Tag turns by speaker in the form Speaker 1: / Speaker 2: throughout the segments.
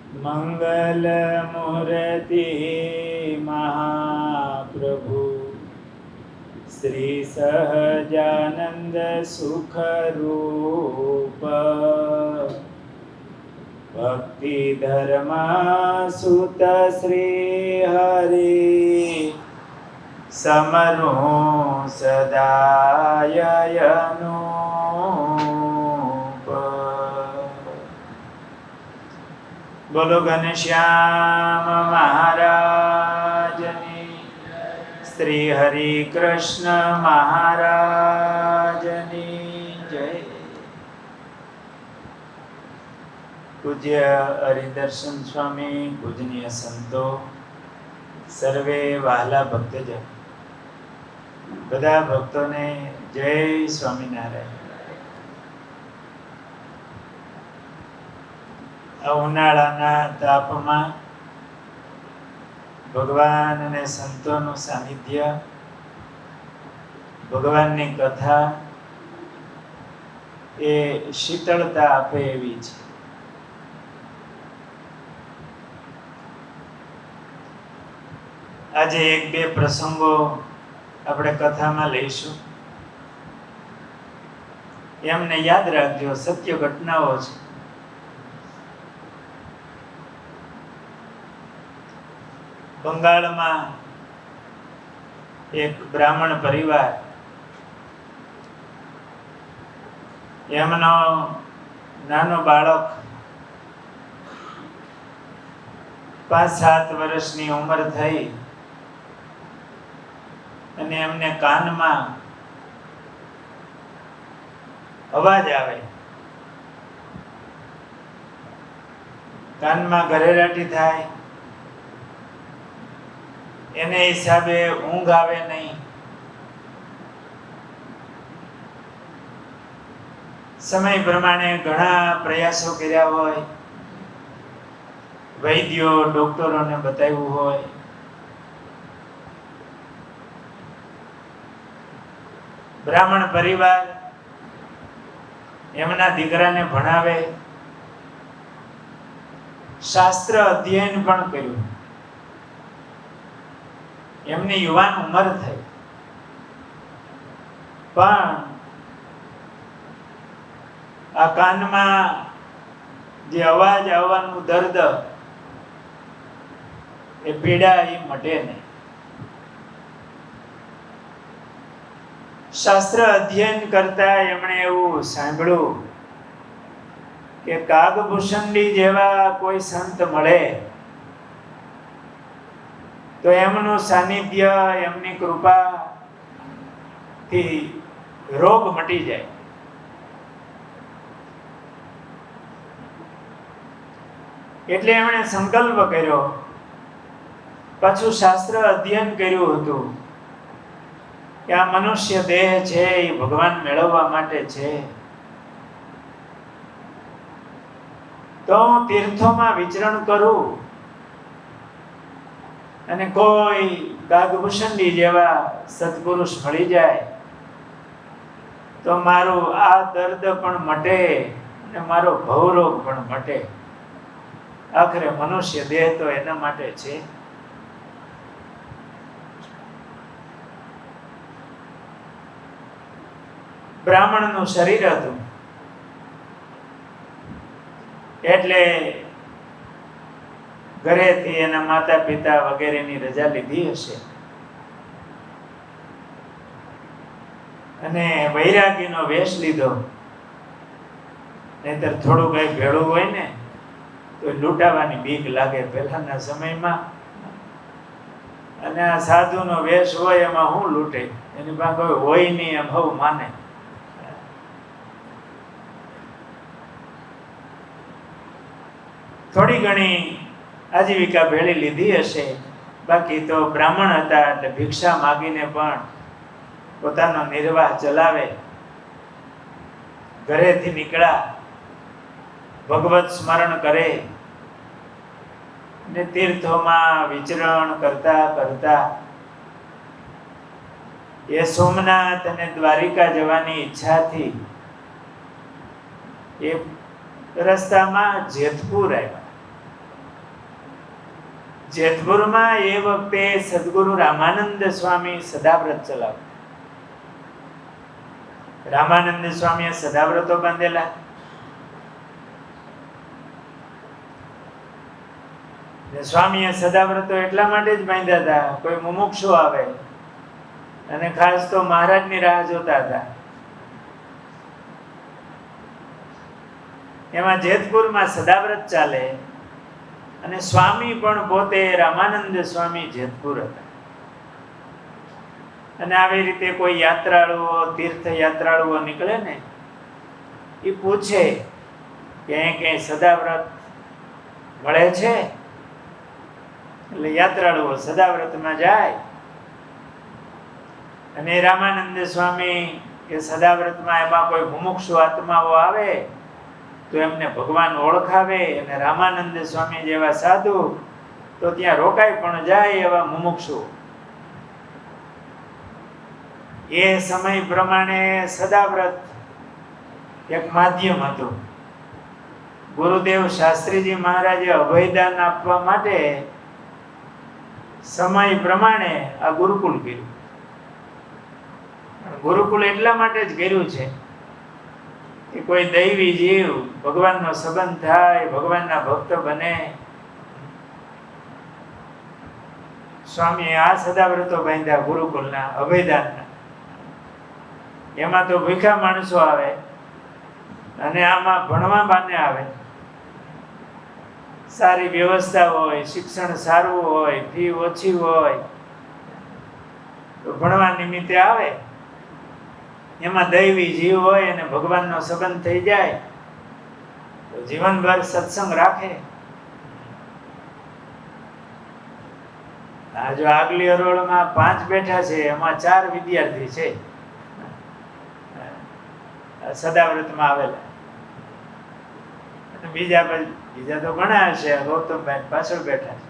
Speaker 1: મંગલ મૂર્તિ મહાપ્રભુ શ્રી સહજાનંદ સુખ રૂપ ભક્તિ ધર્મ સુત શ્રી હરિ સમરું સદાયનું બોલો ઘનશ્યામ મહારાજની શ્રી હરિ કૃષ્ણ મહારાજની જય. પૂજ્ય હરિદર્શન સ્વામી, પૂજનીય સંતો, સર્વે વહાલા ભક્તજન, બધા ભક્તોને જય સ્વામિનારાયણ. આ ઉનાળાના તાપમાં ભગવાન અને સંતોનું સાનિધ્ય, ભગવાનની કથા એ શીતળતા આપે એવી છે. આજે એક બે પ્રસંગો આપણે કથામાં લઈશું. એમને યાદ રાખજો, સત્ય ઘટનાઓ છે. બંગાળમાં એક બ્રાહ્મણ પરિવાર, એમનો નાનો બાળક 5-7 વર્ષની ઉંમર થઈ અને એમને કાનમાં અવાજ આવે, કાનમાં ઘરેરાટી થાય, એને હિસાબે ઊંઘ આવે નહીં. સમય પ્રમાણે ઘણા પ્રયાસો કર્યા હોય, વૈદ્યો ડોક્ટરોને બતાવ્યું હોય, બ્રાહ્મણ પરિવાર એમના દીકરાને ભણાવે, શાસ્ત્ર અધ્યયન પણ કર્યું. એમની યુવાન ઉંમર થઈ, પણ આ કાનમાં જે અવાજ આવવાનું દર્દ, એ પીડા એ મટે નહીં. શાસ્ત્ર અધ્યયન કરતા એમણે એવું સાંભળ્યું કે કાગભૂષણજી જેવા કોઈ સંત મળે તો એમનું સાનિધ્ય, એમની કૃપાથી રોગ મટી જાય. એટલે એમણે સંકલ્પ કર્યો, પાછું શાસ્ત્ર અધ્યયન કર્યું હતું કે આ મનુષ્ય દેહ છે એ ભગવાન મેળવવા માટે છે. તો હું તીર્થોમાં વિચરણ કરું અને કોઈ કાગભૂષણજી જેવા સત્પુરુષ મળી જાય તો મારું આ દર્દ પણ મટે અને મારો ભવરોગ પણ મટે. આખરે મનુષ્ય દેહ તો એના માટે છે. બ્રાહ્મણનું શરીર હતું એટલે ઘરેથી એના માતા પિતા વગેરેની રજા લીધી હશે અને વૈરાગીનો વેશ લીધો. નહીતર થોડું કઈ ભેળું હોય ને તો લૂંટાવાની બીક લાગે પહેલાના સમયમાં. અને આ સાધુનો વેશ હોય એમાં હું લૂંટે, એની પાસે હોય નહીં એમ હવ માને. થોડી ઘણી આજીવિકા ભેળી લીધી હશે, બાકી તો બ્રાહ્મણ હતા એટલે ભિક્ષા માગીને પણ પોતાનો નિર્વાહ ચલાવે. ઘરેથી નીકળ્યા, ભગવત સ્મરણ કરે ને તીર્થોમાં વિચરણ કરતા કરતા એ સોમનાથ અને દ્વારિકા જવાની ઈચ્છાથી એ રસ્તામાં જેતપુર આવ્યા. જેતપુરમાં એ વખતે સદગુરુ રામાનંદ સ્વામી સદાવ્રત ચલાવતા. રામાનંદ સ્વામીએ સદાવ્રતો બાંધેલા. સ્વામીએ સદાવ્રતો એટલા માટે જ બાંધ્યા હતા, કોઈ મુમુક્ષુ આવે અને ખાસ તો મહારાજની રાહ જોતા હતા. એમાં જેતપુરમાં સદાવ્રત ચાલે અને સ્વામી પણ પોતે રામાનંદ સ્વામી જેતપુર હતા. અને આવી રીતે કોઈ યાત્રાળુઓ, તીર્થયાત્રાળુઓ નીકળે ને, એ પૂછે કે અહીં ક્યાંય સદાવ્રત મળે છે? એટલે યાત્રાળુઓ સદાવ્રતમાં જાય અને રામાનંદ સ્વામી કે સદાવ્રતમાં એમાં કોઈ મુમુક્ષુ આત્માઓ આવે તો એમને ભગવાન ઓળખાવે. અને રામાનંદ સ્વામી જેવા સાધુ તો ત્યાં રોકાઈ પણ જાય એવા મુમુક્ષુ. એ સમય પ્રમાણે સદાવ્રત એક માધ્યમ હતું. ગુરુદેવ શાસ્ત્રીજી મહારાજે અભયદાન આપવા માટે સમય પ્રમાણે આ ગુરુકુળ કર્યું. ગુરુકુળ એટલા માટે જ કર્યું છે કે કોઈ દૈવી જીવ ભગવાનનો સંબંધ થાય, ભગવાનના ભક્ત બને. સ્વામીએ આ સદાવ્રતો બાંધ્યા ગુરુકુળના, અભયદાનના. એમાં તો ભૂખા માણસો આવે અને આમાં ભણવા બાને આવે. સારી વ્યવસ્થા હોય, શિક્ષણ સારું હોય, ફી ઓછી હોય તો ભણવા નિમિત્તે આવે. એમાં દૈવી જીવ હોય અને ભગવાનનો સંબંધ થઈ જાય તો જીવનભર સત્સંગ રાખે. આ જો આગલી હરોળમાં 5 બેઠા છે, એમાં 4 વિદ્યાર્થી છે સદાવ્રતમાં આવેલા. અને બીજા તો ઘણા હશે. ગૌતમભાઈ પાછળ બેઠા છે.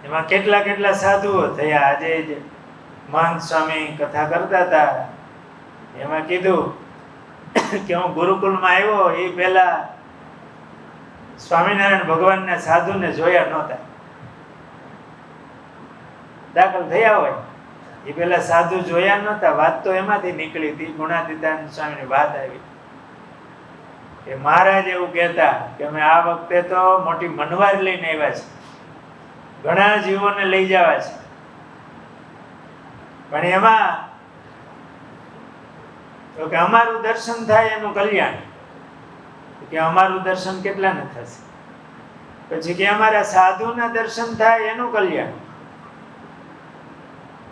Speaker 1: એમાં કેટલા સાધુઓ થયા. આજે મહંત સ્વામી કથા કરતા હતા, એમાં કીધું કે હું ગુરુકુળમાં આવ્યો એ પહેલા સ્વામિનારાયણ ભગવાનના સાધુને જોયા નહોતા. દાખલ થયા હોય એ પેલા સાધુ જોયા નહોતા. વાત તો એમાંથી નીકળી હતી. ગુણાતીતાનંદ સ્વામીની વાત આવી કે મહારાજ એવું કહેતા કે અમે આ વખતે તો મોટી મનવાર લઈને આવ્યા છે, ઘણા જીવોને લઈ જવા છે, પણ એમાં તો કે અમારું દર્શન થાય એનું કલ્યાણ. કે અમારું દર્શન કેટલાને થશે? પછી કે અમારા સાધુના દર્શન થાય એનું કલ્યાણ.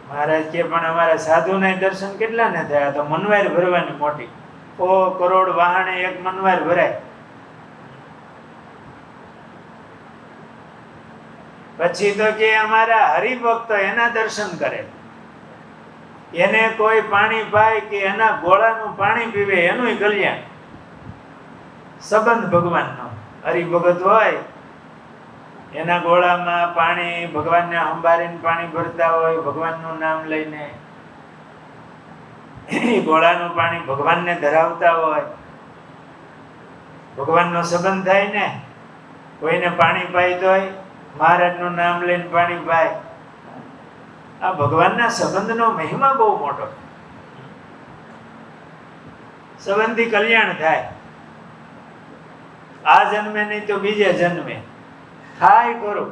Speaker 1: મહારાજ કે પણ અમારા સાધુના દર્શન કેટલાને થયા? તો મનવાર ભરવાની મોટી, 100 કરોડ વાહણે એક મનવાર ભરાય. પછી તો કે અમારા હરિભક્ત એના દર્શન કરે, એને કોઈ પાણી પાય કે એના ગોળાનું પાણી પીવે એનું કલ્યાણ. સંબંધ ભગવાનનો. હરિભગત હોય એના ગોળામાં પાણી, ભગવાનને સંભાળીને પાણી ભરતા હોય ભગવાનનું નામ લઈને, ગોળાનું પાણી ભગવાનને ધરાવતા હોય, ભગવાનનો સંબંધ થાય ને. કોઈને પાણી પાય તોય મહારાજનું નામ લઈને પાણી પાય. આ ભગવાનના સંબંધનો મહિમા બહુ મોટો. સંબંધથી કલ્યાણ થાય. આ જન્મે નહીં તો બીજે જન્મે થાય ખરું.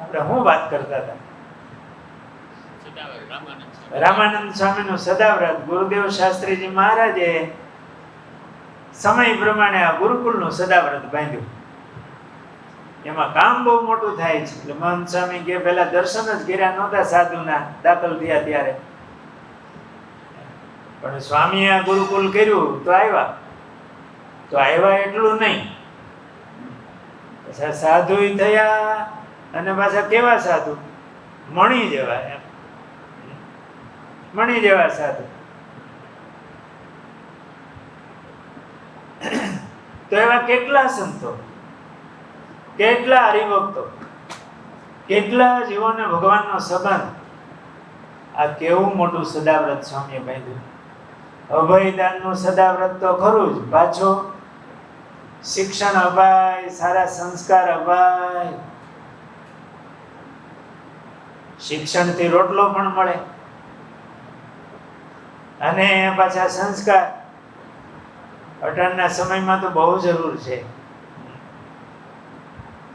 Speaker 1: આપણે શું વાત કરતા હતા? રામાનંદ સ્વામીનું સદાવ્રત. ગુરુદેવ શાસ્ત્રીજી મહારાજે સમય પ્રમાણે આ ગુરુકુળનું સદાવ્રત બાંધ્યું. એમાં કામ બહુ મોટું થાય છે. એટલે મહંત સ્વામી કે પેલા દર્શન જ કર્યા નહોતા સાધુના, દાખલ થયા ત્યારે. પણ સ્વામીએ આ ગુરુકુળ કર્યું તો આવ્યા એટલું નહીં, પાછા સાધુ થયા. અને પાછા કેવા સાધુ? મણી જેવા. એમ મણી જેવા સાધુ. તો એવા કેટલા સંતો, કેટલા હરિભક્તો, કેટલા જીવોને ભગવાનનો સંબંધ. આ કેવું મોટું સદાવ્રત સ્વામીએ બાંધ્યું. અભયદાનનું સદાવ્રત તો ખરું જ, પાછો શિક્ષણ અપાય, સારા સંસ્કાર અપાય. શિક્ષણથી રોટલો પણ મળે અને પાછા સંસ્કાર અટાણના સમયમાં તો બહુ જરૂર છે.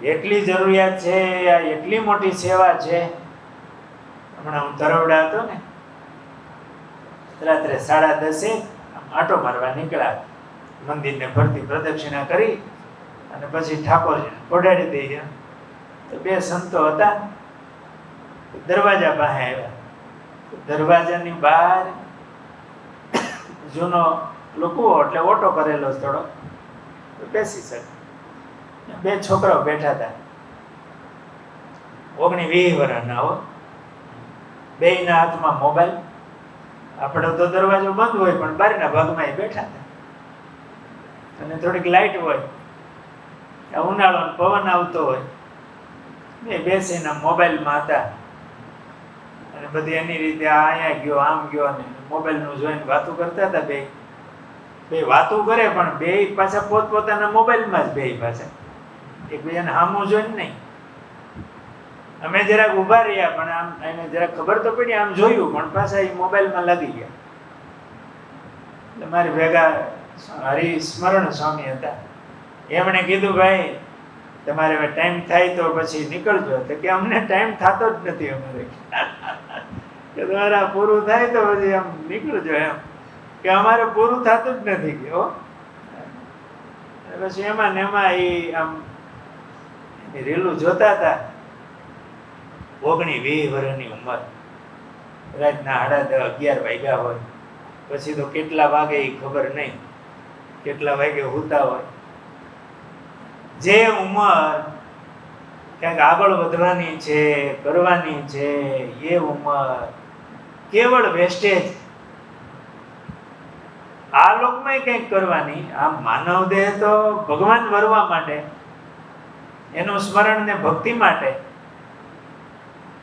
Speaker 1: એટલી જરૂરિયાત છે, આ એટલી મોટી સેવા છે. હમણાં હું તરવડા હતો ને, રાત્રે 10:30 આંટો મારવા નીકળ્યા, મંદિરને ફરતી પ્રદક્ષિણા કરી અને પછી ઠાકોરજીને ઓઢાડી દઈએ. તો 2 સંતો હતા, દરવાજા પાસે આવ્યા. દરવાજાની બહાર જૂનો લૂકવો એટલે ઓટો કરેલો થોડો, બેસી શકે. 2 છોકરાઓ બેઠા હતા, 19-20 વર્ષના હો. બેયના હાથમાં મોબાઈલ. આપણે તો દરવાજો બંધ હોય પણ બારીના ભાગમાં એ બેઠા હતા અને થોડીક લાઈટ હોય, ઉનાળો પવન આવતો હોય. એ બેસીને મોબાઈલમાં હતા અને બધી એની રીતે અહીંયા ગયો આમ ગયો અને મોબાઈલનું જોઈને વાતું કરતા હતા. બે વાતું કરે પણ બે પાછા પોતપોતાના મોબાઈલમાં જ બે પાછા એકબીજાને સામું જોઈને નહીં. અમે જરાક ઊભા રહ્યા પણ આમ એને જરાક ખબર તો પડી, આમ જોયું પણ પાછા એ મોબાઈલમાં લાગી ગયા. એટલે મારી ભેગા હરિસ્મરણ સ્વામી હતા, એમણે કીધું ભાઈ તમારે હવે ટાઈમ થાય તો પછી નીકળજો. તો કે અમને ટાઈમ થતો જ નથી અમારે, કે તમારા પૂરું થાય તો પછી આમ નીકળજો એમ, કે અમારે પૂરું થતું જ નથી કે હો. પછી એમાં ને એમાં એ આમ રીલું જોતા હતા. 19-20 વર્ષની ઉંમર, રાતના 10:30-11 વાગ્યા હોય. પછી તો કેટલા વાગે એ ખબર નહીં, કેટલા વાગે હોતા હોય. જે ઉંમર ક્યાંક આગળ વધવાની છે, કરવાની છે, એ ઉંમર કેવળ વેસ્ટેજ. આ લોકમાં કંઈક કરવાની, આ માનવ દેહ તો ભગવાન વરવા માટે, એનું સ્મરણ ને ભક્તિ માટે.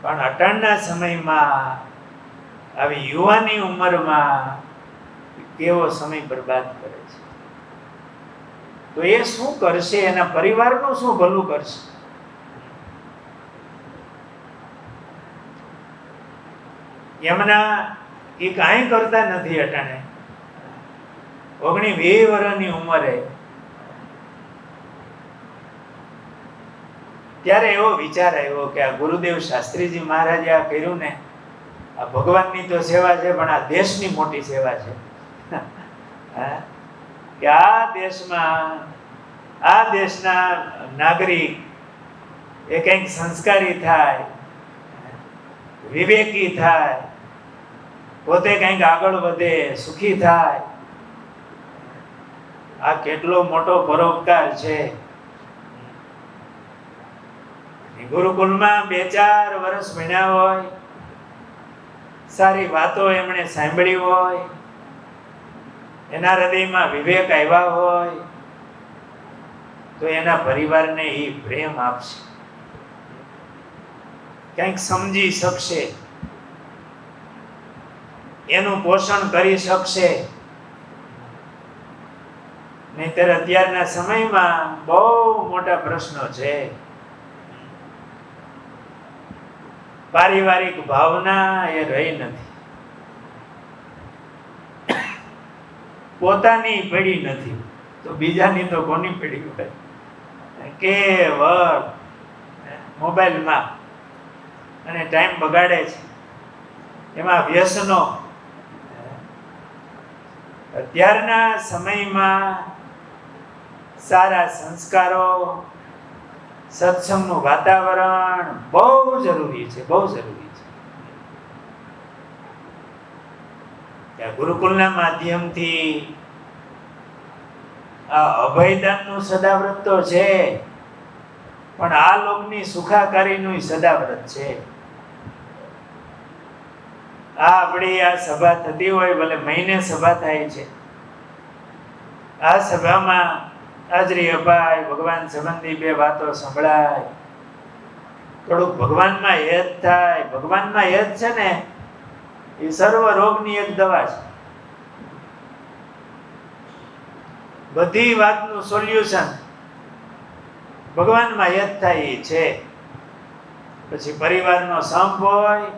Speaker 1: પણ અટાણના સમયમાં આવી યુવાની ઉંમરમાં કેવો સમય બરબાદ કરે છે. તો એ શું કરશે? એના પરિવારનું શું ભલું કરશે? એમના એ કાંઈ કરતા નથી અટાણે. 19-20 વર્ષની ઉંમરે ત્યારે એવો વિચાર આવ્યો કે આ ગુરુદેવ શાસ્ત્રીજી મહારાજે આ કર્યું ને, આ ભગવાનની તો સેવા છે પણ આ દેશની મોટી સેવા છે. કે આ દેશમાં આ દેશના નાગરિક એ કંઈક સંસ્કારી થાય, વિવેકી થાય, પોતે કંઈક આગળ વધે, સુખી થાય. આ કેટલો મોટો પરોપકાર છે. ગુરુકુલમાં 2-4 વર્ષ ભણ્યા હોય, સારી વાતો એમણે સાંભળી હોય, એના હૃદયમાં વિવેક આવ્યા હોય, તો એના પરિવારને એ પ્રેમ આપશે, કંઈક સમજી શકશે, એનું પોષણ કરી શકશે. નહીંતર અત્યારના સમયમાં બહુ મોટા પ્રશ્નો છે. પારિવારિક ભાવના એ રહી નથી, પોતાની પડી નથી તો બીજાની તો કોની પડી હોય? કેવળ મોબાઈલમાં અને ટાઈમ બગાડે છે, એમાં વ્યસનો. અત્યારના સમયમાં સારા સંસ્કારો, સત્સંગનું વાતાવરણ બહુ જરૂરી છે, બહુ જરૂરી છે. ગુરુકુલના માધ્યમથી આ અભયદાનનું સદાવ્રત તો છે, પણ આ લોકની સુખાકારીનું સદાવ્રત છે. આપણી આ સભા થતી હોય, ભલે મહિને સભા થાય છે, આ સભામાં હાજરી અપાય, ભગવાન સંબંધી 2 વાતો સંભળાય, થોડુંક ભગવાનમાં હેત થાય. ભગવાનમાં હેત છે ને, એ સર્વ રોગની એક દવા છે. બધી વાતનું સોલ્યુશન ભગવાનમાં યાદ થાય એ છે. પછી પરિવારનો સંપ હોય,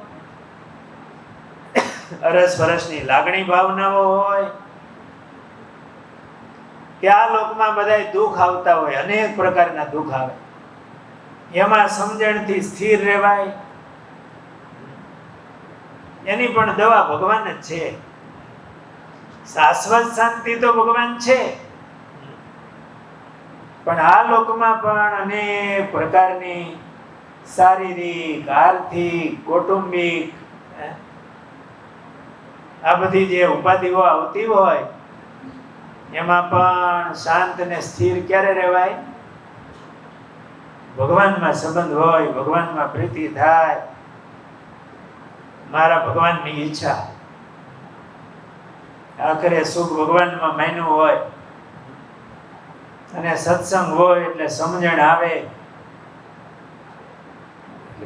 Speaker 1: અરસપરસની લાગણી ભાવનાઓ હોય, કે આ લોકમાં બધાય દુઃખ આવતા હોય, અનેક પ્રકારના દુઃખ આવે, એમાં સમજણથી સ્થિર રહેવાય, એની પણ દવા ભગવાન જ છે. શાશ્વત શાંતિ તો ભગવાન છે, પણ આ લોકમાં પણ અનેક પ્રકારની શારીરિક, આર્થિક, કૌટુંબિક આ બધી જે ઉપાધિઓ આવતી હોય, એમાં પણ શાંત અને સ્થિર ક્યારે રહેવાય? ભગવાનમાં સંબંધ હોય, ભગવાનમાં પ્રીતિ થાય, મારા ભગવાનની ઈચ્છા, આખરે સુખ ભગવાનમાં માન્યું હોય, અને સત્સંગ હોય એટલે સમજણ આવે,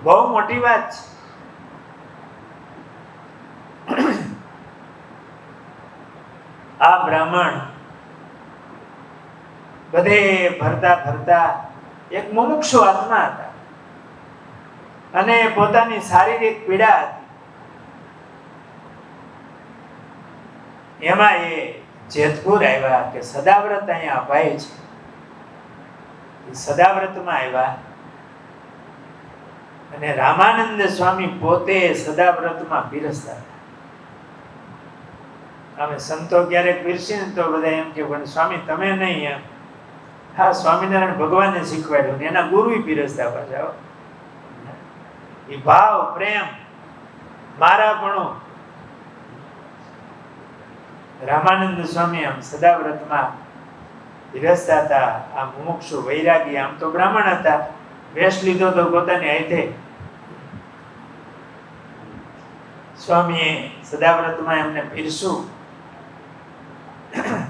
Speaker 1: બહુ મોટી વાત છે. આ બ્રાહ્મણ બધે ફરતા ફરતા એક મુમુક્ષુ આત્મા હતા, અને પોતાની શારીરિક પીડા હતી. એમાં એ જેતપુર આવ્યા કે સદાવ્રત અહીંયા અપાય છે. સદાવ્રતમાં આવ્યા, અને રામાનંદ સ્વામી પોતે સદાવ્રતમાં પીરસતા હતા. અમે સંતો ક્યારેક પીરસે ને તો બધા એમ કે પણ સ્વામી તમે નહીં એમ. હા, સ્વામિનારાયણ ભગવાને શીખવાડ્યું, એના ગુરુ પીરસતા પાછા. એ ભાવ, પ્રેમ, મારાપણું. રામાનંદ સ્વામી આમ સદાવ્રતમાં પીરસતા હતા. આ મુમુક્ષુ વૈરાગી, આમ તો બ્રાહ્મણ હતા, વેશ લીધો તો પોતાની હાથે. સ્વામીએ સદાવ્રતમાં એમને પીરસ્યું.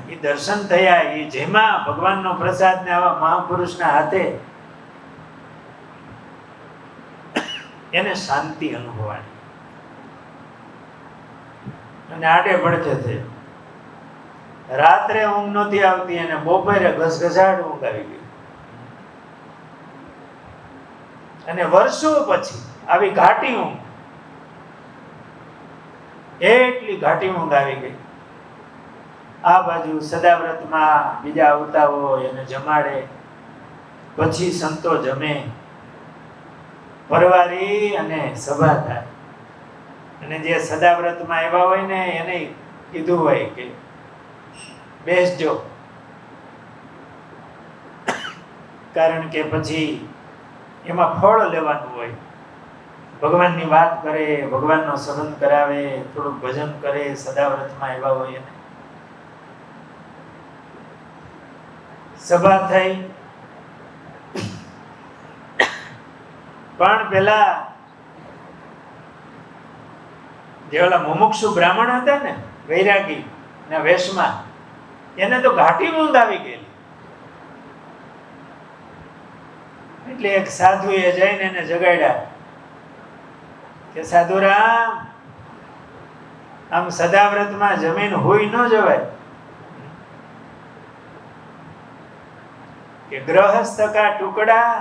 Speaker 1: એ દર્શન થયા, એ જેમાં ભગવાનનો પ્રસાદ ને આવા મહાપુરુષના હાથે એને શાંતિ અનુભવાણી, અને આડે પડખે થઈ. રાત્રે ઊંઘ નહોતી આવતી, અને બપોરે ઘસઘસાટ ઊંઘ આવી ગઈ. અને વર્ષો પછી આવી ઘાટી ઊંઘ, એટલી ઘાટી ઊંઘ આવી ગઈ. આ બાજુ સદાવ્રતમાં બીજા આવતા હોય એને જમાડે, પછી સંતો જમે, પરવારી અને સભા થાય. અને જે સદાવ્રતમાં આવ્યા હોય ને એને કીધું હોય કે બેસજો, કારણ કે પછી એમાં ફળ લેવાનું હોય. ભગવાનની વાત કરે, ભગવાનનો સંબંધ કરાવે, થોડુંક ભજન કરે, સદાવ્રતમાં આવ્યા હોય એને. સભા થઈ, પણ પેલા જે ઓલા મુમુક્ષુ બ્રાહ્મણ હતા ને, વૈરાગી ના વેશમાં, એને તો ઘાટી ઊંઘ આવી ગયેલી. એટલે એક સાધુએ જઈને એને જગાડ્યા કે સાધુરામ, આમ સદાવ્રતમાં જમીન હોઈ ન જવાય, કે ગ્રહસ્થ કા ટુકડા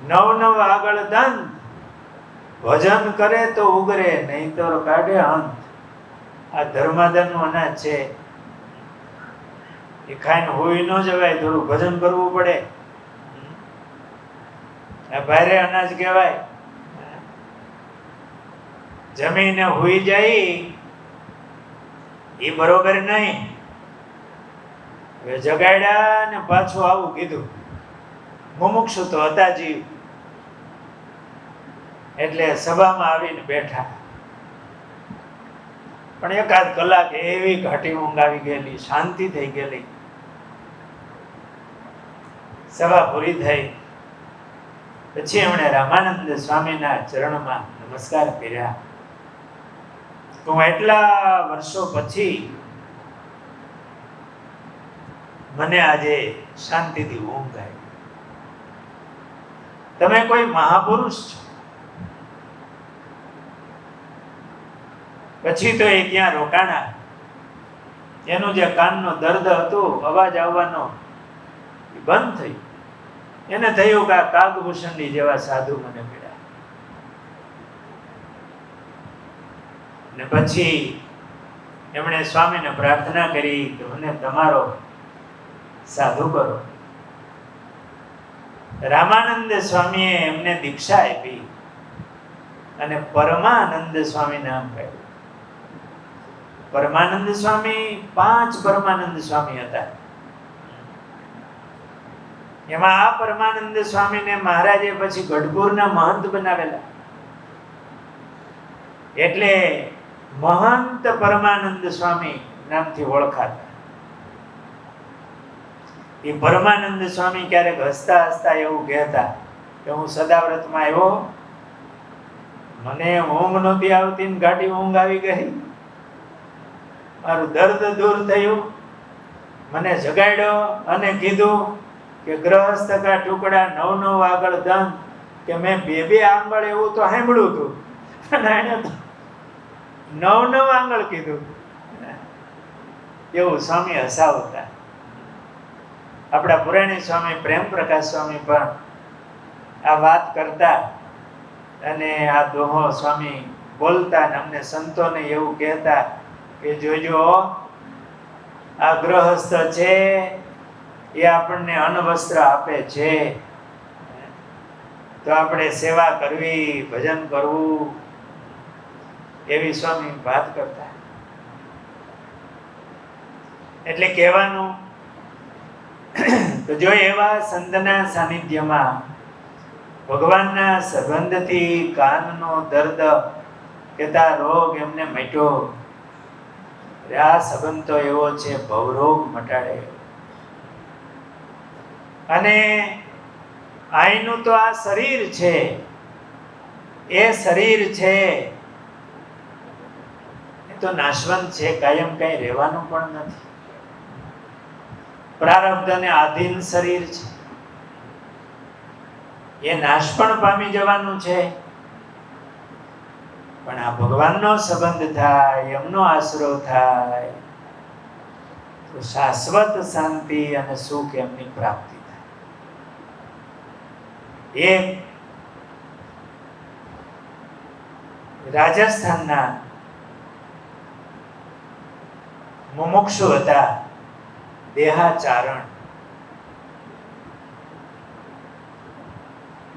Speaker 1: નવ નવ આગળ દંત, ભજન કરે તો ઉગરે નહીં તો કાઢે અંત. આ ધર્માદનનું અનાજ છે, એ ખાઈને હોઈ ન જવાય, થોડું ભજન કરવું પડે. આ ભારે અનાજ કહેવાય. જમીને હોઈ જાય એ બરોબર નહીં. હવે જગાડ્યા ને પાછું આવું કીધું. મુમુક્ષુ તો હતા જીવ, એટલે સભામાં આવીને બેઠા. પણ એકાદ કલાક એવી ઘાટી ઊંઘ આવી ગયેલી, શાંતિ થઈ ગયેલી. સભા પૂરી થઈ પછી એમણે રામાનંદ સ્વામીના ચરણમાં નમસ્કાર કર્યા. હું એટલા વર્ષો પછી મને આજે શાંતિથી ઊંઘ આવી. તમે કોઈ મહાપુરુષ છો. પછી તો એ ત્યાં રોકાણા. એનું જે કાનનો દર્દ હતું, અવાજ આવવાનો બંધ થયું. એને થયું કે આ કાગભૂષણની જેવા સાધુ મને મળ્યા. ને પછી એમણે સ્વામીને પ્રાર્થના કરી કે મને તમારો સાધુ કરો. રામાનંદ સ્વામીએ એમને દીક્ષા આપી અને પરમાનંદ સ્વામી નામ પાડ્યું. પરમાનંદ સ્વામી 5 પરમાનંદ સ્વામી હતા. એમાં આ પરમાનંદ સ્વામીને મહારાજે પછી ગઢપુરના મહંત બનાવેલા, એટલે મહંત પરમાનંદ સ્વામી નામથી ઓળખાતા. એ પરમાનંદ સ્વામી ક્યારેક હસતા હસતા એવું કહેતા કે હું સદાવ્રતમાં આવ્યો, મને ઊંઘ નહોતી આવતી ને ગાડી ઊંઘ આવી ગઈ, મારું દર્દ દૂર થયું, મને જગાડ્યો અને કીધું કે ગ્રહસ્થ કા ટુકડા 9 આગળ દંત, કે મેં 2 આંગળ એવું તો સાંભળ્યું હતું, પણ એને તો 9 આંગળ કીધું. એવું સ્વામી હસાવતા. આપણા પુરાણી સ્વામી પ્રેમ પ્રકાશ સ્વામી પણ આ વાત કરતા અને આ દોહો સ્વામી બોલતા અને અમને સંતોને એવું કહેતા કે જોજો આ ગ્રહસ્થ છે એ આપણને અન્ન વસ્ત્ર આપે છે, તો આપણે સેવા કરવી, ભજન કરવું, એવી સ્વામી વાત કરતા. એટલે કહેવાનું તો જો એવા સંતના સાનિધ્યમાં ભગવાનના સંબંધથી કાનનો દર્દ કેતા રોગ એમને મટ્યો. આ સંબંધ તો એવો છે ભવરોગ મટાડે. અને અહીંનું તો આ શરીર છે, એ શરીર છે એ તો નાશવંત છે, કાયમ કઈ રહેવાનું પણ નથી. પ્રારબ્ધને આધીન શરીર છે, એ નાશ પણ પામી જવાનું છે. પણ આ ભગવાનનો સંબંધ થાય, એમનો આશરો થાય તો શાશ્વત શાંતિ અને સુખ એમની પ્રાપ્તિ થાય. એક રાજસ્થાનના મુમુક્ષુ હતા, દેહાચારણ.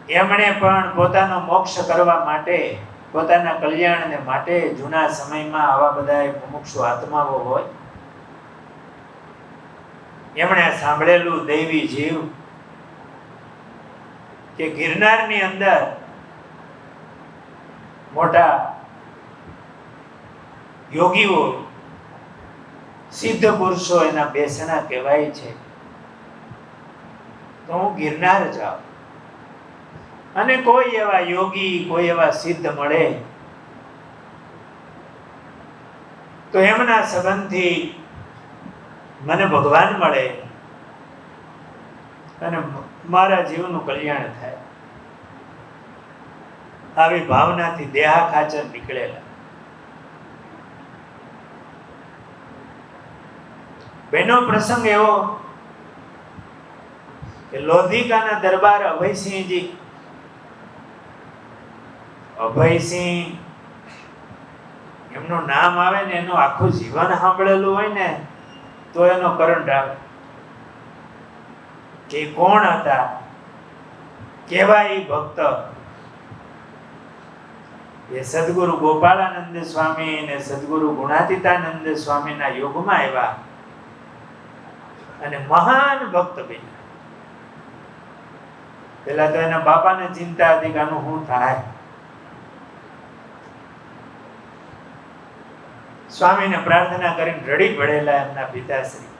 Speaker 1: એમણે પણ પોતાનો મોક્ષ કરવા માટે, પોતાના કલ્યાણને માટે, જૂના સમયમાં આવા બધા મુમુક્ષુ આત્માઓ હોય, એમણે સાંભળેલું દૈવી જીવ કે ગિરનારની અંદર મોટા યોગીઓ, સિદ્ધ પુરુષો એના બેસણા કહેવાય છે, તો હું ગિરનાર જાઉં અને કોઈ એવા યોગી, કોઈ એવા સિદ્ધ મળે તો એમના સંબંધથી મને ભગવાન મળે અને મારા જીવનું કલ્યાણ થાય. આવી ભાવનાથી દેહા ખાચર નીકળેલા. બેનો પ્રસંગ એવો કે લોધિકાના દરબાર અભયસિંહજી, અભયસિંહ એમનું નામ આવે ને એનું આખું જીવન સાંભળેલું હોય ને તો એનો કરંટ આવે કે કોણ હતા, કેવા એ ભક્ત. એ સદગુરુ ગોપાળાનંદ સ્વામી અને સદગુરુ ગુણાતીતાનંદ સ્વામીના યુગમાં આવ્યા અને મહાન ભક્ત બન્યા. પેલા તો એના બાપાને ચિંતા હતી કે આનું શું થાય. સ્વામીને પ્રાર્થના કરીને રડી પડેલા એમના પિતાશ્રી.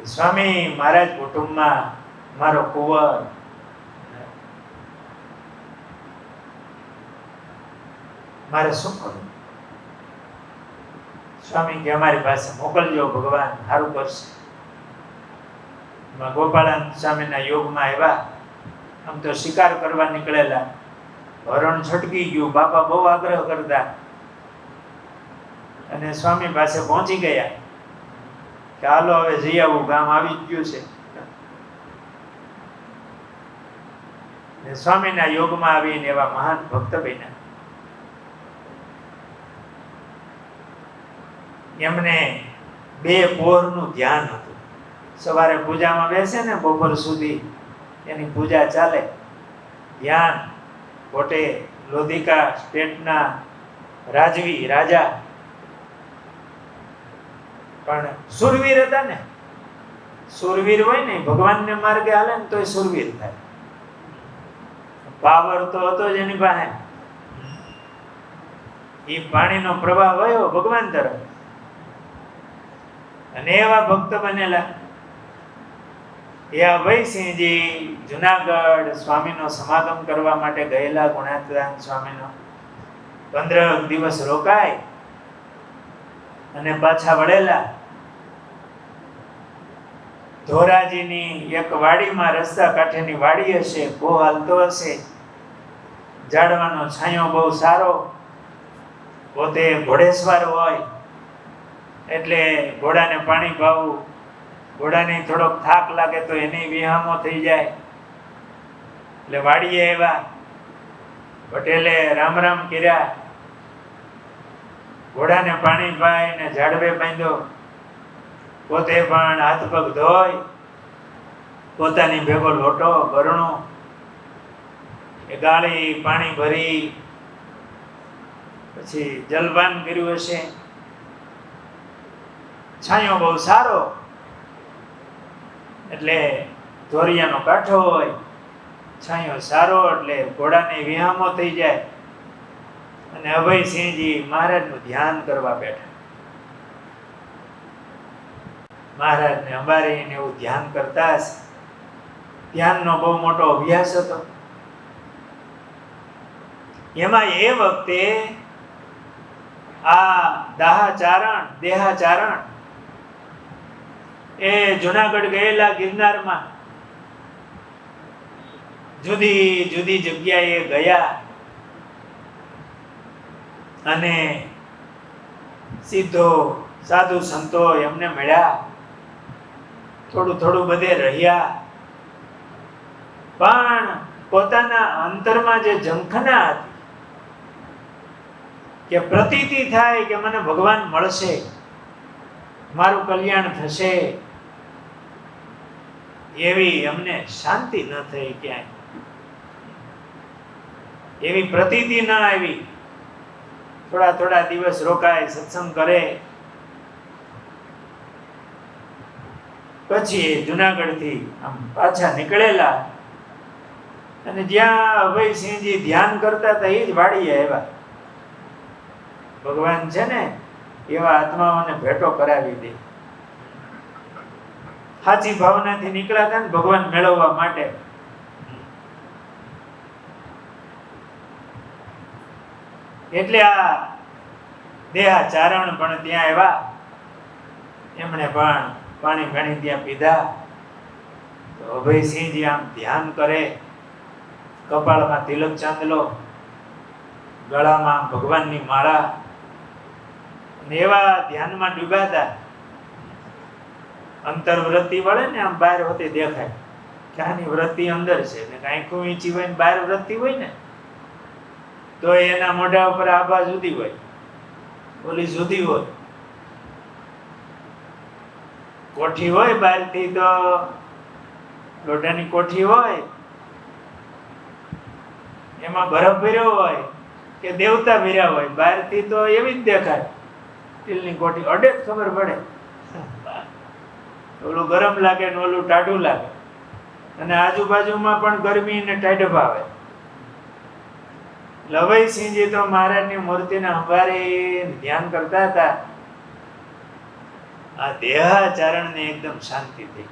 Speaker 1: સ્વામી, મહારાજ કુટુંબમાં મારો કુંવર, મારે શું કરવું? સ્વામી કે અમારી પાસે મોકલજો, ભગવાન સારું કરશે. ગોપાળાનંદ સ્વામીના યોગમાં આવ્યા. આમ તો શિકાર કરવા નીકળેલા, હરણ છટકી ગયું. બાપા બહુ આગ્રહ કરતા અને સ્વામી પાસે પહોંચી ગયા કે હાલો હવે જઈ આવું, ગામ આવી જ ગયું છે. સ્વામીના યોગમાં આવીને એવા મહાન ભક્ત બન્યા. એમને 2 પહોરનું ધ્યાન હતું. સવારે પૂજામાં બેસે ને બપોર સુધી એની પૂજા ચાલે, ધ્યાન. પોતે લોધિકા સ્ટેટના રાજવી રાજા, પણ સુરવીર હતા ને. સુરવીર હોય ને ભગવાનને માર્ગે હાલે ને તોય સુરવીર થાય. પાવર તો હતો જ એની પાસે. એ પાણીનો પ્રવાહ વયો ભગવાન તરફ, અને એવા ભક્ત બનેલા. એ અભયસિંહજી જુનાગઢ સ્વામીનો સમાગમ કરવા માટે ગયેલા. ગુણાતીતાનંદ સ્વામીનો 15 દિવસ રોકાય અને પાછા વળેલા. ધોરાજીની એક વાડીમાં, રસ્તા કાંઠેની વાડી હશે, બહુ હાલતો હશે, ઝાડવાનો છાંયો બહુ સારો. પોતે ઘોડેસવાર હોય એટલે ઘોડાને પાણી પાવું, ઘોડાને થોડોક થાક લાગે તો એની વિહામો થઈ જાય. એટલે વાડીએ આવ્યા. પટેલે રામ રામ કર્યા, ઘોડાને પાણી પાઈને ઝાડવે બાંધ્યો. પોતે પણ હાથ પગ ધોઈ, પોતાની ભેગો લોટો ગરણો એ ગાળી પાણી ભરી પછી જલપાન કર્યું હશે. છાંયો બહુ સારો એટલે ધોરિયાનો કાંઠો હોય, છાંયો સારો એટલે ઘોડાને વિહામો થઈ જાય. અને અભયસિંહજી મહારાજનું ધ્યાન કરવા બેઠા. મહારાજને અંબારીને એવું ધ્યાન કરતા હશે. ધ્યાનનો બહુ મોટો અભ્યાસ હતો. એમાં એ વખતે આ દેહાચારણ એ જુનાગઢ ગયેલા. ગિરનારમાં જુદી જુદી જગ્યાએ ગયા અને સીધો સાધુ સંતો એમને મળ્યા. થોડું થોડું બધે રહ્યા, પણ પોતાના અંતરમાં જે ઝંખના હતી કે પ્રતીતિ થાય કે મને ભગવાન મળશે, મારું કલ્યાણ થશે, એવી અમને શાંતિ ન થઈ. ક્યાંય એવી પ્રતીતિ ન આવી. થોડા દિવસ રોકાય, સત્સંગ કરે, પછી જુનાગઢથી આમ પાછા નીકળેલા. અને જ્યાં અભયસિંહજી ધ્યાન કરતા હતા એ જ વાડીએ આવ્યા. ભગવાન છે ને એવા આત્માઓને ભેટો કરાવી દે. સાચી ભાવનાથી નીકળ્યા હતા ને ભગવાન મેળવવા માટે. એટલે આ દેહાચારણ પણ ત્યાં આવ્યા. એમણે પણ પાણી પાણી ત્યાં પીધા. તો અભયસિંહજી આમ ધ્યાન કરે, કપાળમાં તિલક ચાંદલો, ગળામાં ભગવાનની માળા, અને એવા ધ્યાનમાં ડૂબ્યા. અંતરવૃત્તિ વળે ને આમ બહાર હોતી દેખાય કે આની વૃત્તિ અંદર છે, ને આંખો વીંચી હોય ને બહાર વૃત્તિ હોય ને તો એના મોઢા ઉપર આભા જુદી હોય, ઓલી જુદી હોય. કોઠી હોય બહારથી તો લોઢાની કોઠી હોય, એમાં બરફ ભર્યો હોય કે દેવતા ભર્યા હોય, બહારથી તો એવી જ દેખાય. સ્ટીલની કોઠી અડે જ ખબર પડે, ઓલું ગરમ લાગે ને ઓલું ટાઢું લાગે, અને આજુબાજુમાં પણ ગરમી ને ટાઢ આવે. અભયસિંહજી તો મહારાજની મૂર્તિને સંભાળી ધ્યાન કરતા હતા. આ દેહાચારણને એકદમ શાંતિ થઈ.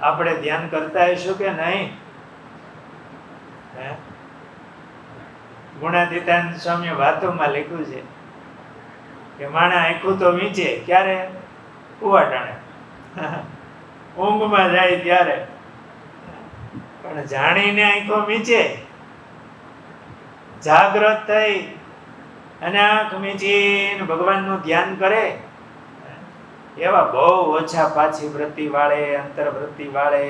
Speaker 1: આપણે ધ્યાન કરતા હશું કે નહીં? ગુણાતીતાનંદ સ્વામી વાતોમાં લખ્યું છે કે માણા આંખું તો વીંચે ક્યારે? કુવાટાણે, ઊંઘમાં જાય ત્યારે. પણ જાણીને આંખો મીચે, જાગ્રત થઈ અને આંખ મીચીને ભગવાનનું ધ્યાન કરે એવા બહુ ઓછા પાછી વૃત્તિ વાળે, અંતર વૃત્તિ વાળે.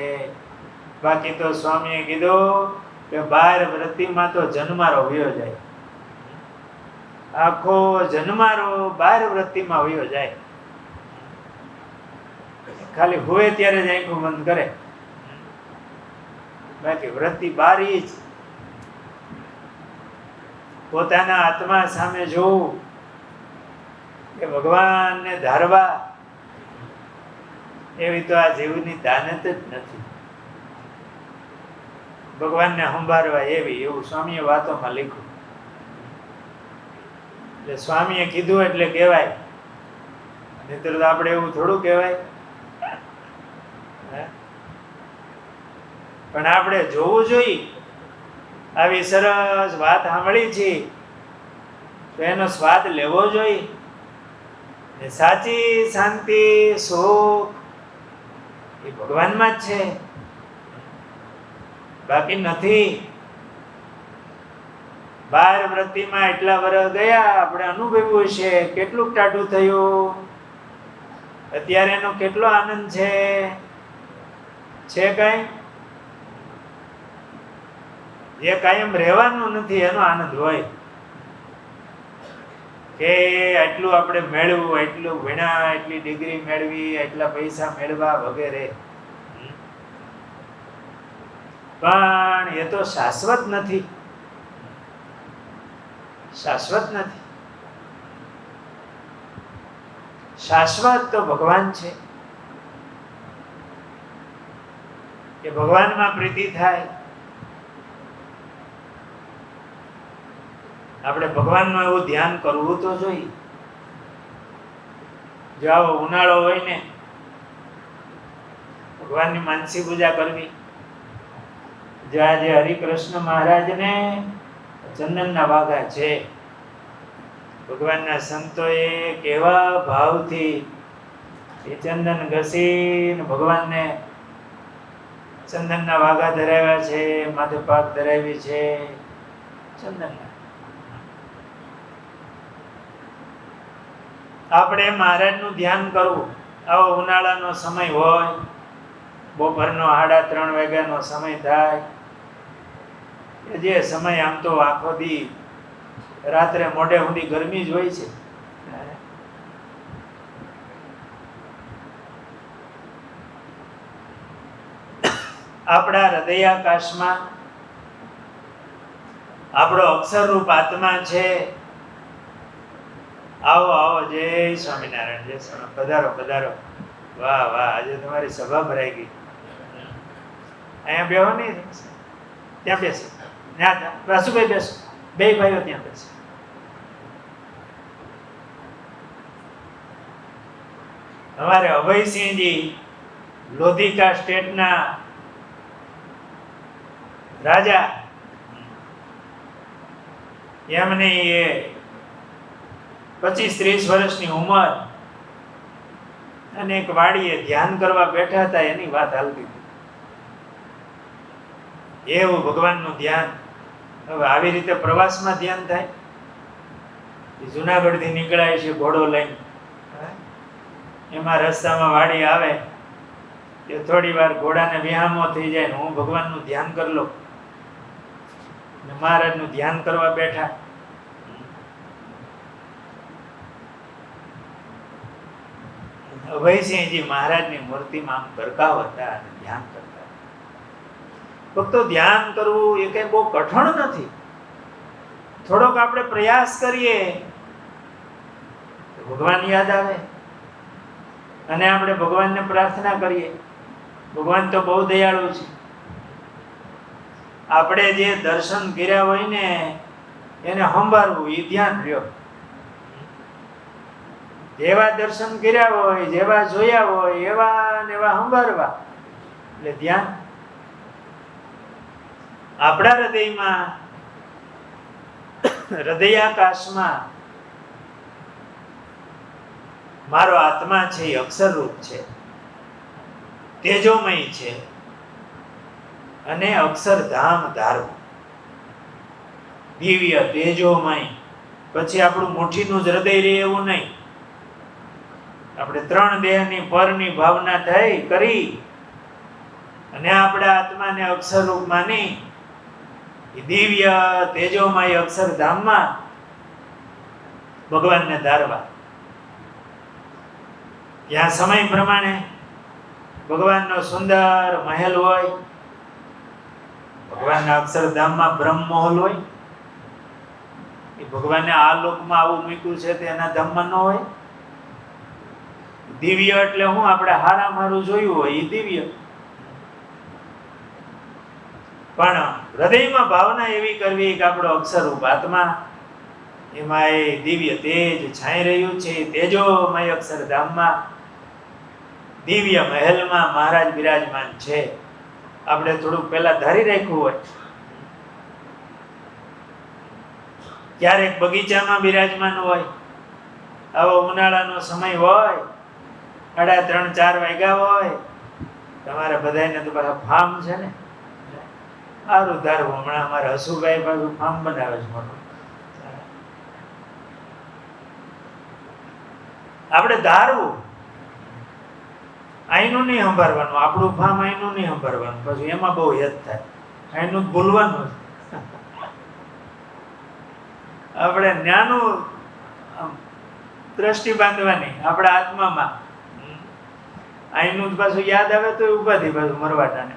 Speaker 1: બાકી તો સ્વામીએ કીધું કે બહાર વૃત્તિમાં તો જન્મારો વયો જાય, આખો જન્મારો બહાર વૃત્તિમાં વયો જાય. ખાલી હોય ત્યારે જ આંખું બંધ કરે, બાકી વૃત્તિ બારી જ. પોતાના આત્મા સામે જોવું કે ભગવાનને ધારવા, એવી તો આ જીવની દાનત જ નથી. ભગવાનને સંભાળવા એવી, એવું સ્વામીએ વાતોમાં લખ્યું. એટલે સ્વામીએ કીધું એટલે કહેવાય, નહીંતર તો આપણે એવું થોડું કહેવાય. પણ આપણે જોવું જોઈએ. આવી સરસ વાત સાંભળી છે તો એનો સ્વાદ લેવો જોઈએ. સાચી શાંતિ, સુખ એ ભગવાનમાં જ છે, બાકી નથી. બાર વૃત્તિમાં એટલા વર્ષ ગયા, આપણે અનુભવ્યું છે કેટલું ટાઢું થયું. અત્યારે એનો કેટલો આનંદ છે કઈ? જે કાયમ રહેવાનું નથી એનો આનંદ હોય કે એટલું આપણે મેળવું, એટલું ભણ્યા, એટલી ડિગ્રી મેળવી, એટલા પૈસા મેળવા વગેરે. પણ એ તો શાશ્વત નથી, શાશ્વત નથી. શાશ્વત તો ભગવાન છે. કે ભગવાનમાં પ્રીતિ થાય. આપણે ભગવાનનું એવું ધ્યાન કરવું તો જોઈએ. જો આવો ઉનાળો હોય ને, ભગવાનની માનસી પૂજા કરવી. જો આજે હરિકૃષ્ણ મહારાજને ચંદનના વાઘા છે, ભગવાનના સંતોએ કેવા ભાવથી એ ચંદન ઘસીને ભગવાનને ચંદનના વાઘા ધરાવ્યા છે, માથે પાક ધરાવી છે ચંદનના. આપણે મહારાજનું ધ્યાન કરવું. આવો ઉનાળાનો સમય હોય, બપોરનો 3:30 વાગ્યાનો સમય થાય, જે સમય આમ તો આખો દી રાત્રે મોડે સુધી ગરમી જ હોય છે. આપણા હૃદયાકાશમાં આપણો અક્ષરરૂપ આત્મા છે. આવો આવો, જય સ્વામિનારાયણ, જય સ્વામિનારાયણ. પધારો પધારો. વાહ વાહ, આજે તમારી સભા ભરાઈ ગઈ. અહીંયા બેહો નહીં, ત્યાં બેસે. વાસુભાઈ બેસો, બે ભાઈઓ ત્યાં બેસે. અમારે અભયસિંહજી લોધિકા સ્ટેટના રાજા, એમની એ 25-30 વર્ષની ઉંમર અને એક વાડીએ ધ્યાન કરવા બેઠા હતા, એની વાત હાલતી હતી. એવું ભગવાનનું ધ્યાન. હવે આવી રીતે પ્રવાસમાં ધ્યાન થાય. જુનાગઢથી નીકળાય છે ઘોડો લઈને, એમાં રસ્તામાં વાડી આવે કે થોડી વાર ઘોડાને વિહામો થઈ જાય ને હું ભગવાનનું ધ્યાન કરી લઉં. મહારાજનું ધ્યાન કરવા બેઠા. અભયસિંહજી મહારાજની મૂર્તિમાં આમ ગરકાવ હતા અને ધ્યાન કરતા. ફક્ત ધ્યાન કરવું એ કઈ બહુ કઠણ નથી. થોડોક આપણે પ્રયાસ કરીએ તો ભગવાન યાદ આવે અને આપણે ભગવાનને પ્રાર્થના કરીએ. ભગવાન તો બહુ દયાળુ છે. આપણે જે દર્શન કર્યા હોય ને એને સંભાળવું, એ ધ્યાન રહ્યો. જેવા દર્શન કર્યા હોય, જેવા જોયા હોય એવા ને એવા સંભાળવા, એટલે ધ્યાન. આપણા હૃદયમાં, હૃદયાકાશમાં મારો આત્મા છે, એ અક્ષરરૂપ છે, તેજોમય છે અને અક્ષરધામ ધારવું. દિવ્ય તેજોમય પછી આપણું મુઠ્ઠીનું જ હૃદય રહે એવું નહીં. આપણે ત્રણ દેહની પરની ભાવના થઈ કરી અને આપણા આત્માને અક્ષરરૂપ માની દિવ્ય તેજોમય અક્ષરધામમાં ભગવાનને ધારવા. ત્યાં સમય પ્રમાણે ભગવાનનો સુંદર મહેલ હોય, ભગવાનના અક્ષરધામમાં બ્રહ્મમહોલ હોય. એ ભગવાને આ લોકમાં આવું મૂક્યું છે તે એના ધામમાં ન હોય. દિવ્ય એટલે હું આપણે હારામ હારું જોયું હોય એ દિવ્ય, પણ હૃદયમાં ભાવના એવી કરવી કે આપણો અક્ષરરૂપ આત્મા એમાં એ દિવ્ય તેજ છાઈ રહ્યું છે. તેજોમય અક્ષરધામમાં દિવ્ય મહેલમાં મહારાજ બિરાજમાન છે. આપણે થોડુંક પહેલા ધારી રાખ્યું હોય, ક્યારેક બગીચામાં બિરાજમાન હોય, આવો ઉનાળાનો સમય હોય, 3:30-4 વાગ્યા હોય, તમારે બધાને તો પાછા ફાર્મ છે ને, સારું ધારવું. હમણાં અમારા હસુભાઈ પાછું ફાર્મ બનાવે છે મોટું. આપણે ધારવું, અહીંનું નહીં સંભાળવાનું, આપણું ફાર્મ અહીંનું નહીં સંભાળવાનું, પછી એમાં બહુ હેત થાય, અહીંનું જ ભૂલવાનું. આપણે જ્ઞાનું દ્રષ્ટિ બાંધવાની આપણા આત્મામાં, અહીંનું જ પાછું યાદ આવે તો ઉપાધિ પાછું મરવાટાને.